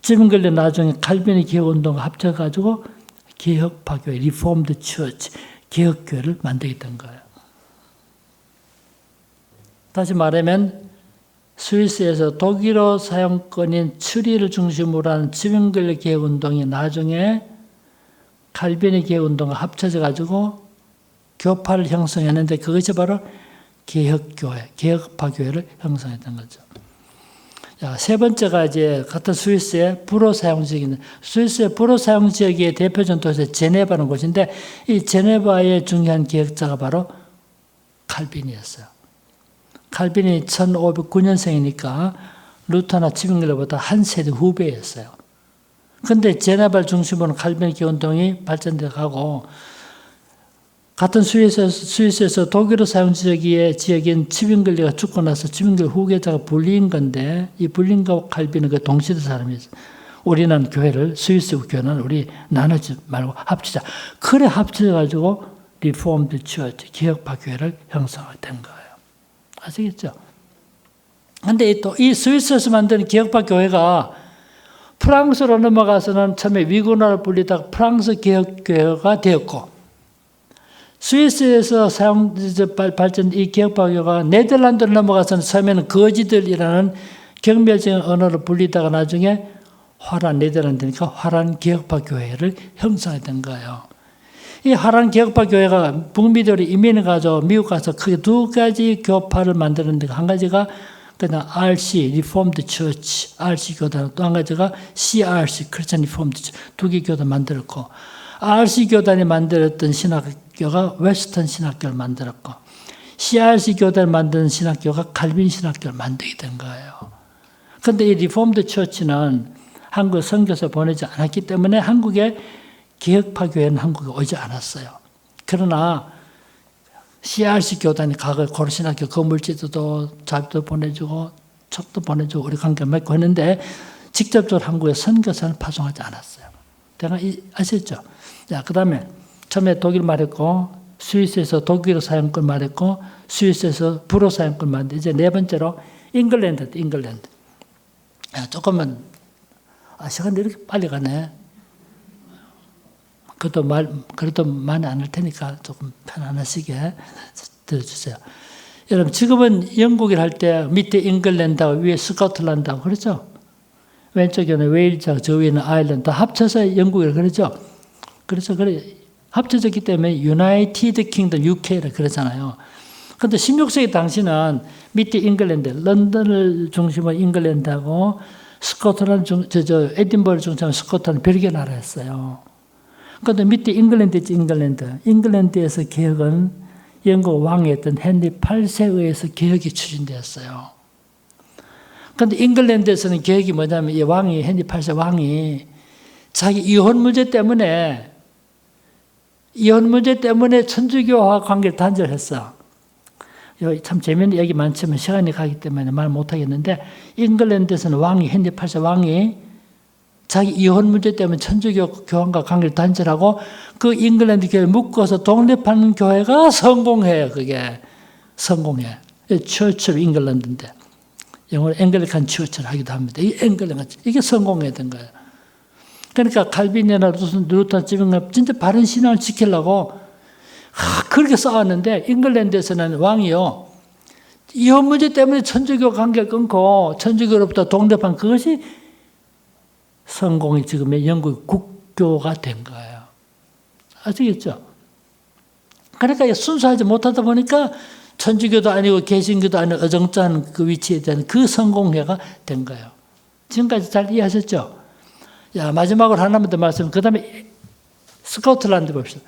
찌문걸리는 나중에 칼빈의 개혁운동과 합쳐가지고 개혁파교회 리포엄드 처치 개혁교회를 만들게 된 거예요. 다시 말하면 스위스에서 독일어 사용권인 추리를 중심으로 한 찌문걸리 개혁운동이 나중에 칼빈의 개혁운동과 합쳐져 가지고 교파를 형성했는데 그것이 바로 개혁교회, 개혁파교회를 형성했던 거죠. 자, 세 번째가 이제 같은 스위스의 불어 사용 지역인데 스위스의 불어 사용 지역의 대표적인 도시 제네바는 곳인데 이 제네바의 중요한 개혁자가 바로 칼빈이었어요. 칼빈이 1509년생이니까 루터나 찌문걸리보다 한 세대 후배였어요. 그런데 제네바를 중심으로 칼빈 개혁운동이 발전되어 가고 같은 스위스에서 독일어 사용 지역인 찌문걸리가 죽고 나서 찌문걸리 후계자가 불린 건데 이 불린과 칼빈은 그 동시대 사람이었어요. 우리는 교회를 스위스 교회는 우리 나누지 말고 합치자. 그래 합쳐가지고 리포엄드 처치 개혁파 교회를 형성된 거예요. 아시겠죠? 근데 또 이 스위스에서 만든 개혁파 교회가 프랑스로 넘어가서는 처음에 위군화를 불리다가 프랑스 개혁교회가 되었고 스위스에서 발전 이 개혁파교가 네덜란드로 넘어가서는 처음에는 거지들이라는 경멸적인 언어를 불리다가 나중에 화란 네덜란드니까 화란 개혁파교회를 형성했던 거예요. 이 화란 개혁파교회가 북미들이 이민을 가서 미국 가서 크게 두 가지 교파를 만드는데 한 가지가 그냥 RC Reformed Church, RC 교단, 또 한 가지가 CRC Christian Reformed Church 두 개 교단 만들었고 RC 교단이 만들었던 신학교가 웨스턴 신학교를 만들었고 CRC 교단을 만든 신학교가 칼빈 신학교를 만들게 된 거예요. 그런데 이 리폼드 처치는 한국 선교사 보내지 않았기 때문에 한국의 개혁파 교회는 한국에 오지 않았어요. 그러나 CRC 교단이 과거에 고려신학교 건물지도도 자료도 보내주고 책도 보내주고 우리 관계 맺고 했는데 직접적으로 한국에 선교사는 파송하지 않았어요. 내가 아시죠? 자, 그 다음에 처음에 독일 말했고 스위스에서 독일어 사용권 말했고 스위스에서 불어 사용권 말했는데 이제 네 번째로 잉글랜드. 야, 조금만 시간이 이렇게 빨리 가네. 그래도 많이 안 할 테니까 조금 편안하시게 들어주세요. 여러분 지금은 영국이라 할 때 밑에 잉글랜드하고 위에 스코틀랜드하고 그렇죠? 왼쪽에는 웨일즈하고 저 위에는 아일랜드 다 합쳐서 영국이라 그러죠? 그래서 합쳐졌기 때문에 유나이티드 킹덤 UK라 그러잖아요. 그런데 16세기 당시는 밑에 잉글랜드, 런던을 중심으로 잉글랜드하고 스코틀랜드 에딘버러 중심으로 스코틀랜드 별개 나라였어요. 그런데 밑에 잉글랜드 있지, 잉글랜드에서 개혁은 영국 왕이었던 헨리 8세에 의해서 개혁이 추진되었어요. 그런데 잉글랜드에서는 개혁이 뭐냐면 이 왕이 헨리 8세 왕이 자기 이혼 문제 때문에 천주교와 관계를 단절했어. 참 재미있는 얘기 많지만 시간이 가기 때문에 말 못하겠는데 잉글랜드에서는 왕이 헨리 8세 왕이 자기 이혼 문제 때문에 천주교 교황과 관계를 단절하고 그 잉글랜드 교회를 묶어서 독립하는 교회가 성공해요. 그게 성공해. Church of England인데 영어로 앵글리칸 처치를 하기도 합니다. 이 앵글리칸 이게 성공해야 된 거예요. 그러니까 칼빈이나 루터 찌문걸리 진짜 바른 신앙을 지키려고 그렇게 싸웠는데 잉글랜드에서는 왕이요 이혼 문제 때문에 천주교 관계를 끊고 천주교로부터 독립한 그것이 성공이 지금의 영국 국교가 된 거예요. 아시겠죠? 그러니까 순수하지 못하다 보니까 천주교도 아니고 개신교도 아니고 어정쩡한 그 위치에 대한 그 성공회가 된 거예요. 지금까지 잘 이해하셨죠? 야, 마지막으로 하나만 더 말씀. 그 다음에 스코틀랜드 봅시다.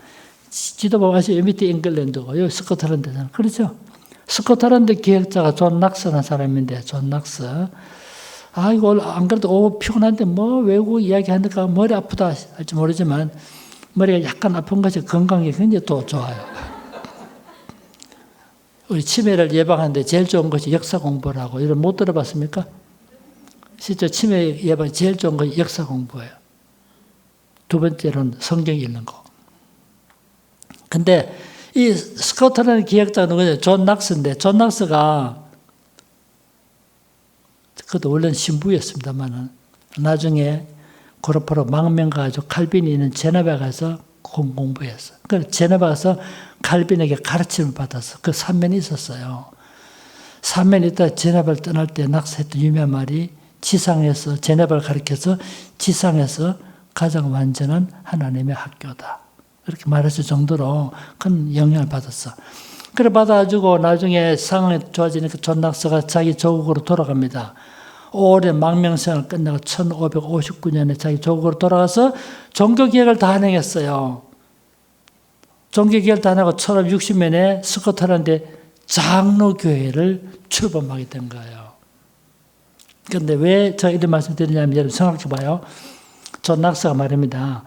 지도 보시면 밑에 잉글랜드고 여기 스코틀랜드잖아요. 그렇죠? 스코틀랜드 기획자가 존 락스라는 사람인데, 존 락스. 이거 안 그래도 피곤한데 뭐 외국 이야기 하니까 머리 아프다 할지 모르지만 머리가 약간 아픈 것이 건강에 굉장히 또 좋아요. 우리 치매를 예방하는데 제일 좋은 것이 역사 공부라고. 이런 못 들어봤습니까? 실제 치매 예방 제일 좋은 것이 역사 공부예요. 두 번째로는 성경 읽는 거. 근데 이 스코틀랜드 기획자가 누구냐? 존 락스인데, 존 락스가 그것도 원래는 신부였습니다만은 나중에 고르파로 망명 가지고 칼빈이 있는 제네바 가서 공부했어. 그래서 제네바 가서 칼빈에게 가르침을 받아서 그 삼면이 있었어요. 삼면이 있다 제네바를 떠날 때 락스 했던 유명한 말이 지상에서 제네바를 가리켜서 지상에서 가장 완전한 하나님의 학교다. 그렇게 말했을 정도로 큰 영향을 받았어. 그래 받아가지고 나중에 상황이 좋아지니까 존 락스가 자기 조국으로 돌아갑니다. 오래 망명생활 끝나고 1559년에 자기 조국으로 돌아가서 종교개혁을 다 한행했어요. 종교개혁을 다 하고 1560년에 스코틀랜드 장로교회를 출범하게 된 거예요. 그런데 왜 제가 이런 말씀 드리냐면 여러분 생각해 봐요. 존 락스가 말입니다.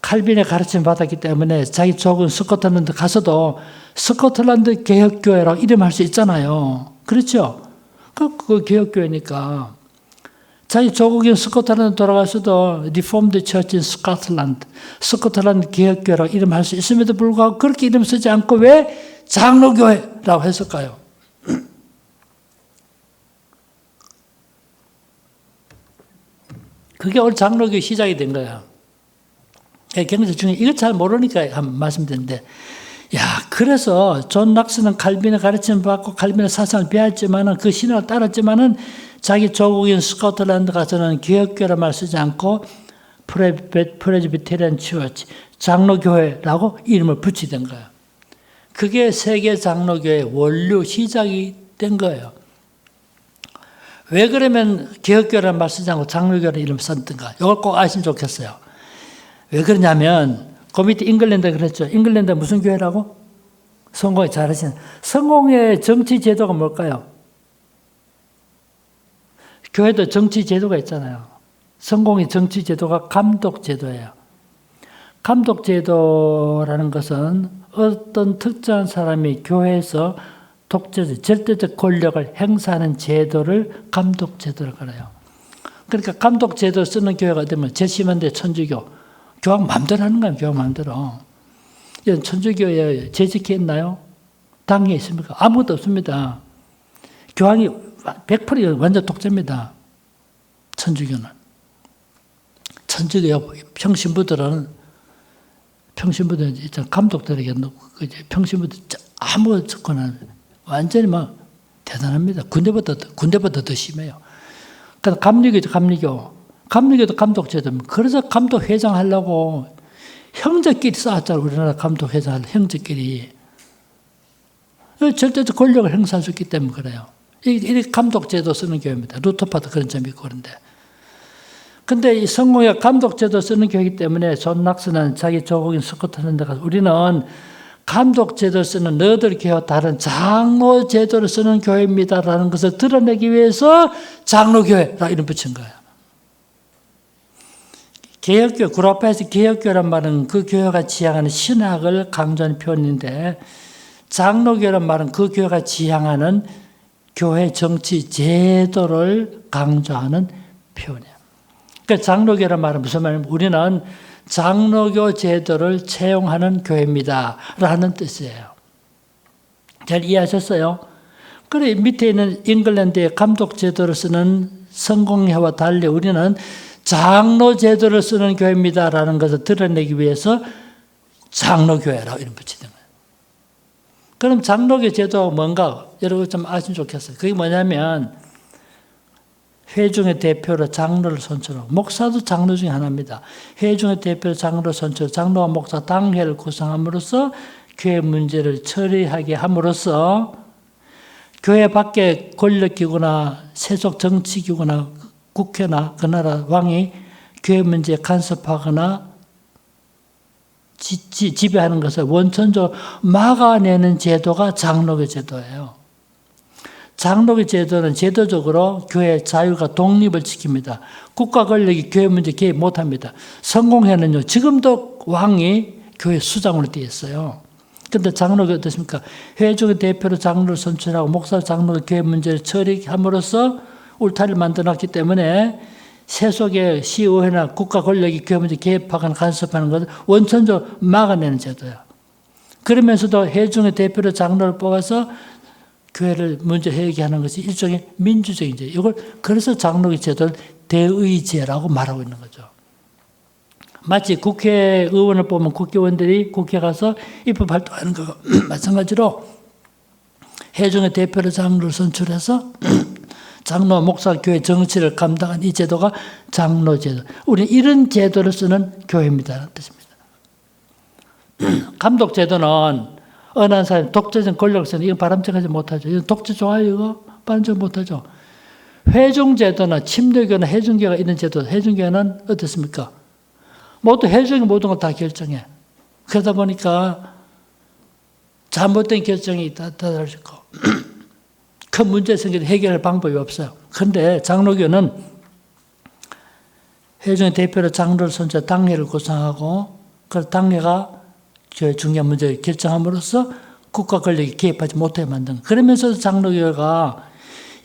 칼빈의 가르침을 받았기 때문에 자기 조국 스코틀랜드 가서도 스코틀랜드 개혁교회라고 이름할 수 있잖아요. 그렇죠? 그 개혁교회니까 자기 조국인 스코틀랜드 돌아가서도 Reformed Church in Scotland, 스코틀랜드 개혁교회라고 이름할 수 있음에도 불구하고 그렇게 이름 쓰지 않고 왜 장로교회라고 했을까요? 그게 오늘 장로교회 시작이 된 거야. 굉장히 중요해. 이거 잘 모르니까 한번 말씀드렸는데, 그래서 존 락스는 칼빈의 가르침을 받고 칼빈의 사상을 배웠지만은 그 신학을 따랐지만은 자기 조국인 스코틀랜드 가서는 개혁교회라 말 쓰지 않고 프레스비테리안 처치, 장로교회라고 이름을 붙이던 거예요. 그게 세계 장로교회 원류 시작이 된 거예요. 왜 그러면 개혁교회라는 말 쓰지 않고 장로교회라는 이름을 썼던가? 이걸 꼭 아시면 좋겠어요. 왜 그러냐면 그 밑에 잉글랜드 그랬죠. 잉글랜드 무슨 교회라고? 성공회 잘하시는. 성공회 정치 제도가 뭘까요? 교회도 정치 제도가 있잖아요. 성공회 정치 제도가 감독 제도예요. 감독 제도라는 것은 어떤 특정한 사람이 교회에서 독재적, 절대적 권력을 행사하는 제도를 감독 제도라고 그래요. 그러니까 감독 제도 쓰는 교회가 되면 제일 심한데 천주교. 교황 마음대로 하는 거예요. 교황 마음대로. 천주교에 재직회 있나요? 당에 있습니까? 아무것도 없습니다. 교황이 100% 완전 독재입니다. 천주교는. 천주교 평신부들은 감독들에게 평신부들 아무 접근은 완전히 막 대단합니다. 군대보다 더 심해요. 그러니까 감리교도 감독제도입니다. 그래서 감독회장 하려고 형제끼리 싸웠잖아요. 우리나라 감독회장 하려고 형제끼리. 절대적 권력을 행사할 수 있기 때문에 그래요. 이게 감독제도 쓰는 교회입니다. 루터파도 그런 점이 있고 그런데. 근데 이 성공회가 감독제도 쓰는 교회이기 때문에 존 락스는 자기 조국인 스코틀랜드 가서 우리는 감독제도 쓰는 너희들 교회와 다른 장로제도를 쓰는 교회입니다라는 것을 드러내기 위해서 장로교회라고 이름 붙인 거예요. 개혁교회, 구라파에서 개혁교회란 말은 그 교회가 지향하는 신학을 강조하는 표현인데 장로교회란 말은 그 교회가 지향하는 교회 정치 제도를 강조하는 표현이에요. 그러니까 장로교회란 말은 무슨 말이냐면 우리는 장로교 제도를 채용하는 교회입니다 라는 뜻이에요. 잘 이해하셨어요? 그래 밑에 있는 잉글랜드의 감독 제도를 쓰는 성공회와 달리 우리는 장로 제도를 쓰는 교회입니다 라는 것을 드러내기 위해서 장로교회라고 이름 붙이는 거예요. 그럼 장로교 제도가 뭔가 여러분 좀 아시면 좋겠어요. 그게 뭐냐면 회중의 대표로 장로를 선출하고 목사도 장로 중에 하나입니다. 회중의 대표로 장로를 선출, 장로와 목사 당회를 구성함으로써 교회 문제를 처리하게 함으로써 교회 밖에 권력기구나 세속 정치기구나 국회나 그 나라 왕이 교회 문제에 간섭하거나 지배하는 것을 원천적으로 막아내는 제도가 장로교 제도예요. 장로교 제도는 제도적으로 교회의 자유가 독립을 지킵니다. 국가 권력이 교회 문제 개입 못합니다. 성공회는요, 지금도 왕이 교회 수장으로 되어 있어요. 그런데 장로교 어떻습니까? 회중의 대표로 장로를 선출하고 목사 장로가 교회 문제를 처리함으로써 울타리를 만들어놨기 때문에 세속의 시의회나 국가 권력이 교회 문제 개입하거나 간섭하는 것을 원천적으로 막아내는 제도예요. 그러면서도 회중의 대표로 장로를 뽑아서 교회를 문제 해결하는 것이 일종의 민주적인 제. 이걸 그래서 장로교 제도를 대의제라고 말하고 있는 거죠. 마치 국회의원을 보면 국회의원들이 국회 가서 입법 활동하는 거 마찬가지로 회중의 대표로 장로를 선출해서 장로, 목사, 교회 정치를 감당한 이 제도가 장로 제도. 우리는 이런 제도를 쓰는 교회입니다라는 뜻입니다. 감독 제도는 어느 한 사람이 독재적 권력을 쓰는 이거 바람직하지 못하죠. 이거 독재 좋아요 이거? 바람직 못하죠. 회중제도나 침례교나 회중교가 있는 제도, 회중교는 어떻습니까? 모두 회중이 모든 걸 다 결정해. 그러다 보니까 잘못된 결정이 다다르고 큰 문제 생겨도 해결할 방법이 없어요. 그런데 장로교는 회중의 대표로 장로를 선출해 당회를 구성하고 그 당회가 교회 중요한 문제를 결정함으로써 국가 권력이 개입하지 못하게 만든 거예요. 그러면서 장로교가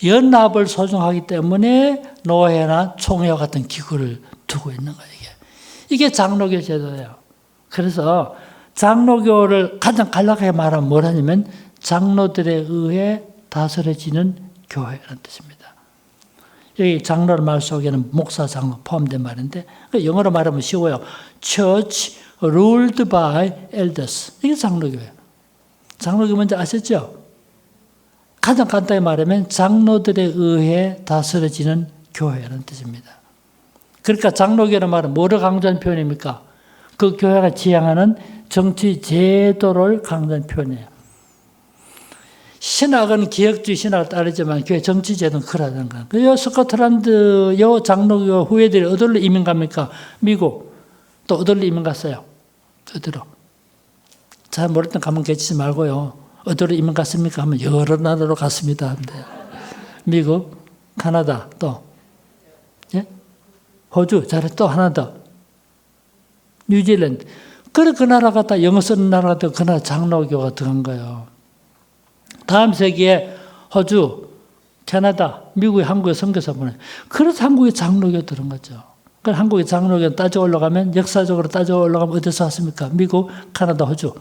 연합을 소중하기 때문에 노회나 총회와 같은 기구를 두고 있는 거예요. 이게 장로교 제도예요. 그래서 장로교를 가장 간략하게 말하면 뭐라냐면 장로들에 의해 다스려지는 교회라는 뜻입니다. 여기 장로를 말 속에는 목사, 장로 포함된 말인데 영어로 말하면 쉬워요. Church ruled by elders. 이게 장로교예요. 장로교 뭔지 아셨죠? 가장 간단히 말하면 장로들에 의해 다스려지는 교회라는 뜻입니다. 그러니까 장로교라는 말은 뭐를 강조한 표현입니까? 그 교회가 지향하는 정치 제도를 강조한 표현이에요. 신학은 기역주의 신학을 따르지만 교회 정치 제도는 그러다는 거예요. 그 스코틀랜드 요 장로교 후예들이 어디로 이민 갑니까? 미국. 또 어디로 이민 갔어요? 어디로? 잘 모르던 가면 계시지 말고요. 어디로 이민 갔습니까? 하면 여러 나라로 갔습니다. 미국, 카나다, 또 예? 호주, 잘해 또 하나 더. 뉴질랜드. 그래 그 나라 갔다 영어 쓰는 나라 갔다 그 나라 장로교가 들어간 거예요. 다음 세기에 호주, 캐나다, 미국에 한국에 선교사 보내. 그래서 한국에 장로교 들은 거죠. 그럼 한국의 장로교 따져 올라가면 역사적으로 따져 올라가면 어디서 왔습니까? 미국, 캐나다, 호주.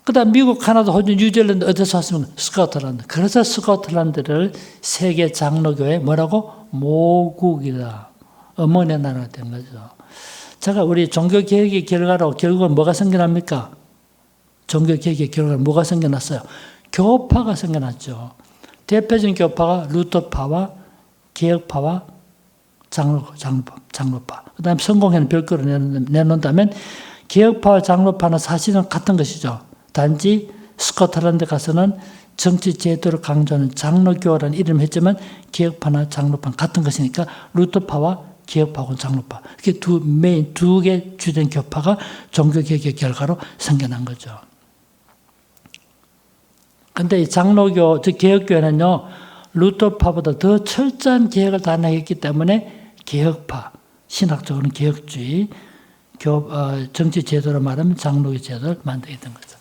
그다음 미국, 캐나다, 호주, 뉴질랜드 어디서 왔습니까? 스코틀랜드. 그래서 스코틀랜드를 세계 장로교의 뭐라고? 모국이다. 어머니 나라가 된 거죠. 제가 우리 종교개혁의 결과로 결국은 뭐가 생겨납니까? 종교개혁의 결과로 뭐가 생겨났어요? 교파가 생겨났죠. 대표적인 교파가 루터파와 개혁파와 장로파. 그 다음에 성공회는 별거로 내놓는다면 개혁파와 장로파는 사실은 같은 것이죠. 단지 스코틀랜드 가서는 정치 제도를 강조하는 장로교라는 이름을 했지만 개혁파나 장로파는 같은 것이니까 루터파와 개혁파하고 장로파. 이렇게 두 개 주된 교파가 종교개혁의 결과로 생겨난 거죠. 근데 이 장로교, 즉 개혁교회는요, 루터파보다 더 철저한 개혁을 단행했기 때문에 개혁파, 신학적으로는 개혁주의, 정치 제도로 말하면 장로교 제도를 만들게 된 거죠.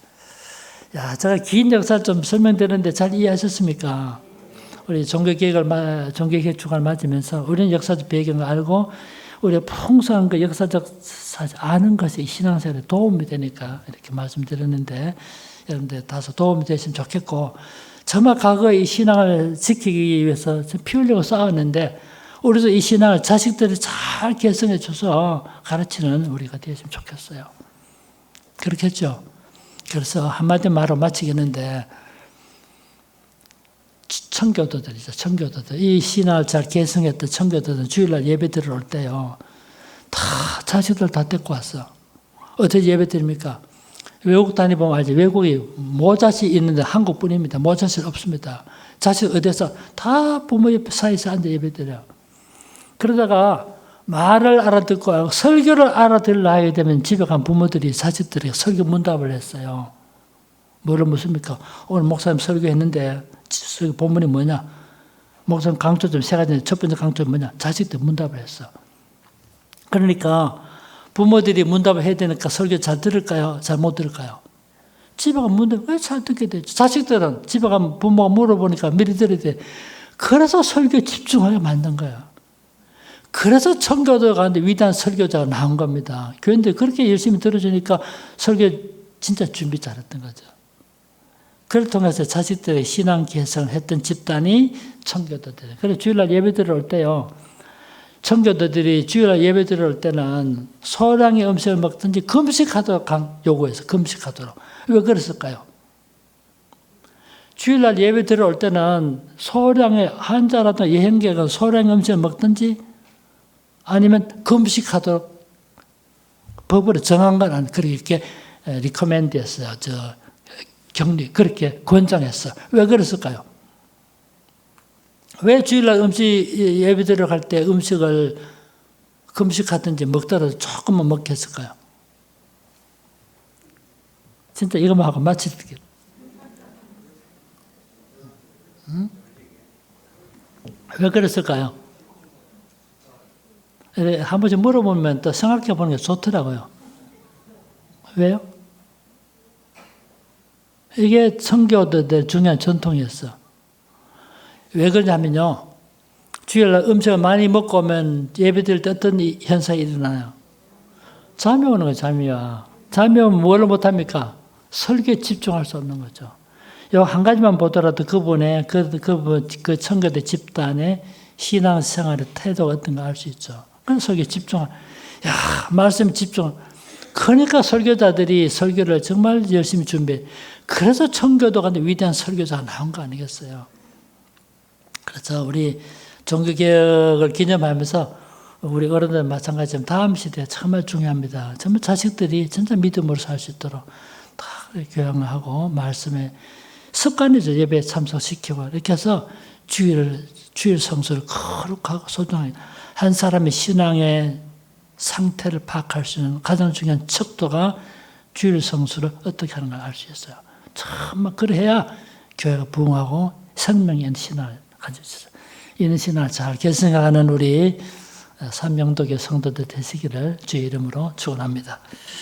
야, 제가 긴 역사를 좀 설명드렸는데 잘 이해하셨습니까? 우리 종교개혁 주간을 맞으면서 우리는 역사적 배경을 알고 우리가 풍성한 그 역사적 사실 아는 것이 신앙생활에 도움이 되니까 이렇게 말씀드렸는데 여러분들 다소 도움이 되시면 좋겠고 정말 과거의 이 신앙을 지키기 위해서 피 흘리고 싸웠는데 우리도 이 신앙을 자식들이 잘 개성해 줘서 가르치는 우리가 되었으면 좋겠어요. 그렇겠죠? 그래서 한마디 말로 마치겠는데 청교도들이죠. 청교도들. 이 신앙을 잘 개성했던 청교도들은 주일날 예배 드리러 올 때요. 다 자식들 다 데리고 왔어. 어떻게 예배 드립니까? 외국 다니보면 알지. 외국이 모자씨 있는데 한국뿐입니다. 모자씨 없습니다. 자식 어디서 다 부모 옆에 사이에서 앉아 예배드려요. 그러다가 말을 알아듣고 설교를 알아들으려 하게 되면 집에 간 부모들이 자식들에게 설교 문답을 했어요. 뭐를 묻습니까? 오늘 목사님 설교했는데 설교 본문이 뭐냐? 목사님 강조점 세 가지. 첫 번째 강조점 뭐냐? 자식들 문답을 했어. 그러니까 부모들이 문답을 해야 되니까 설교 잘 들을까요? 잘 못 들을까요? 집에 가면 문답 왜 잘 듣게 되죠? 자식들은 집에 가면 부모가 물어보니까 미리 들어야 돼. 그래서 설교에 집중하게 만든 거예요. 그래서 청교도 가는데 위대한 설교자가 나온 겁니다. 교인들 그렇게 열심히 들어주니까 설교 진짜 준비 잘했던 거죠. 그걸 통해서 자식들의 신앙 개성을 했던 집단이 청교도들. 그래서 주일날 예배드려 올 때요. 청교도들이 주일날 예배드려 올 때는 소량의 음식을 먹든지 금식하도록 요구해서 금식하도록. 왜 그랬을까요? 주일날 예배드려 올 때는 소량의 한자라도 여행객은 소량의 음식을 먹든지 아니면 금식하도록 법으로 정한 건 아니에요. 그렇게 리커멘드 했어요. 그렇게 권장했어. 왜 그랬을까요? 왜 주일날 예배드리러 갈 때 음식을 금식하든지 먹더라도 조금만 먹게 했을까요? 진짜 이것만 하고 마칠게요. 왜 그랬을까요? 한 번씩 물어보면 또 생각해 보는 게 좋더라고요. 왜요? 이게 청교도들 중요한 전통이었어. 왜 그러냐면요. 주일날 음식을 많이 먹고 오면 예배드릴 때 어떤 현상이 일어나요? 잠이 오는 거예요, 잠이 와. 잠이 오면 뭘 못합니까? 설교에 집중할 수 없는 거죠. 요 한 가지만 보더라도 그분의, 그 청교도 집단의 신앙생활의 태도가 어떤가 알 수 있죠. 그래서 설교에 말씀에 집중. 그러니까 설교자들이 설교를 정말 열심히 준비해. 그래서 청교도가 위대한 설교자가 나온 거 아니겠어요? 그래서 우리 종교개혁을 기념하면서 우리 어른들 마찬가지지만 다음 시대에 정말 중요합니다. 정말 자식들이 진짜 믿음으로 살 수 있도록 다 교양하고 말씀에 습관이죠. 예배에 참석시키고 이렇게 해서 주일 성수를 거룩하고 소중하게 한 사람의 신앙의 상태를 파악할 수 있는 가장 중요한 척도가 주일 성수를 어떻게 하는가 알 수 있어요. 정말 그래야 교회가 부흥하고 생명 있는 신앙을 가지고 있어요. 이런 신앙을 잘 계승하는 우리 삼명도교 성도들 되시기를 주의 이름으로 축원합니다.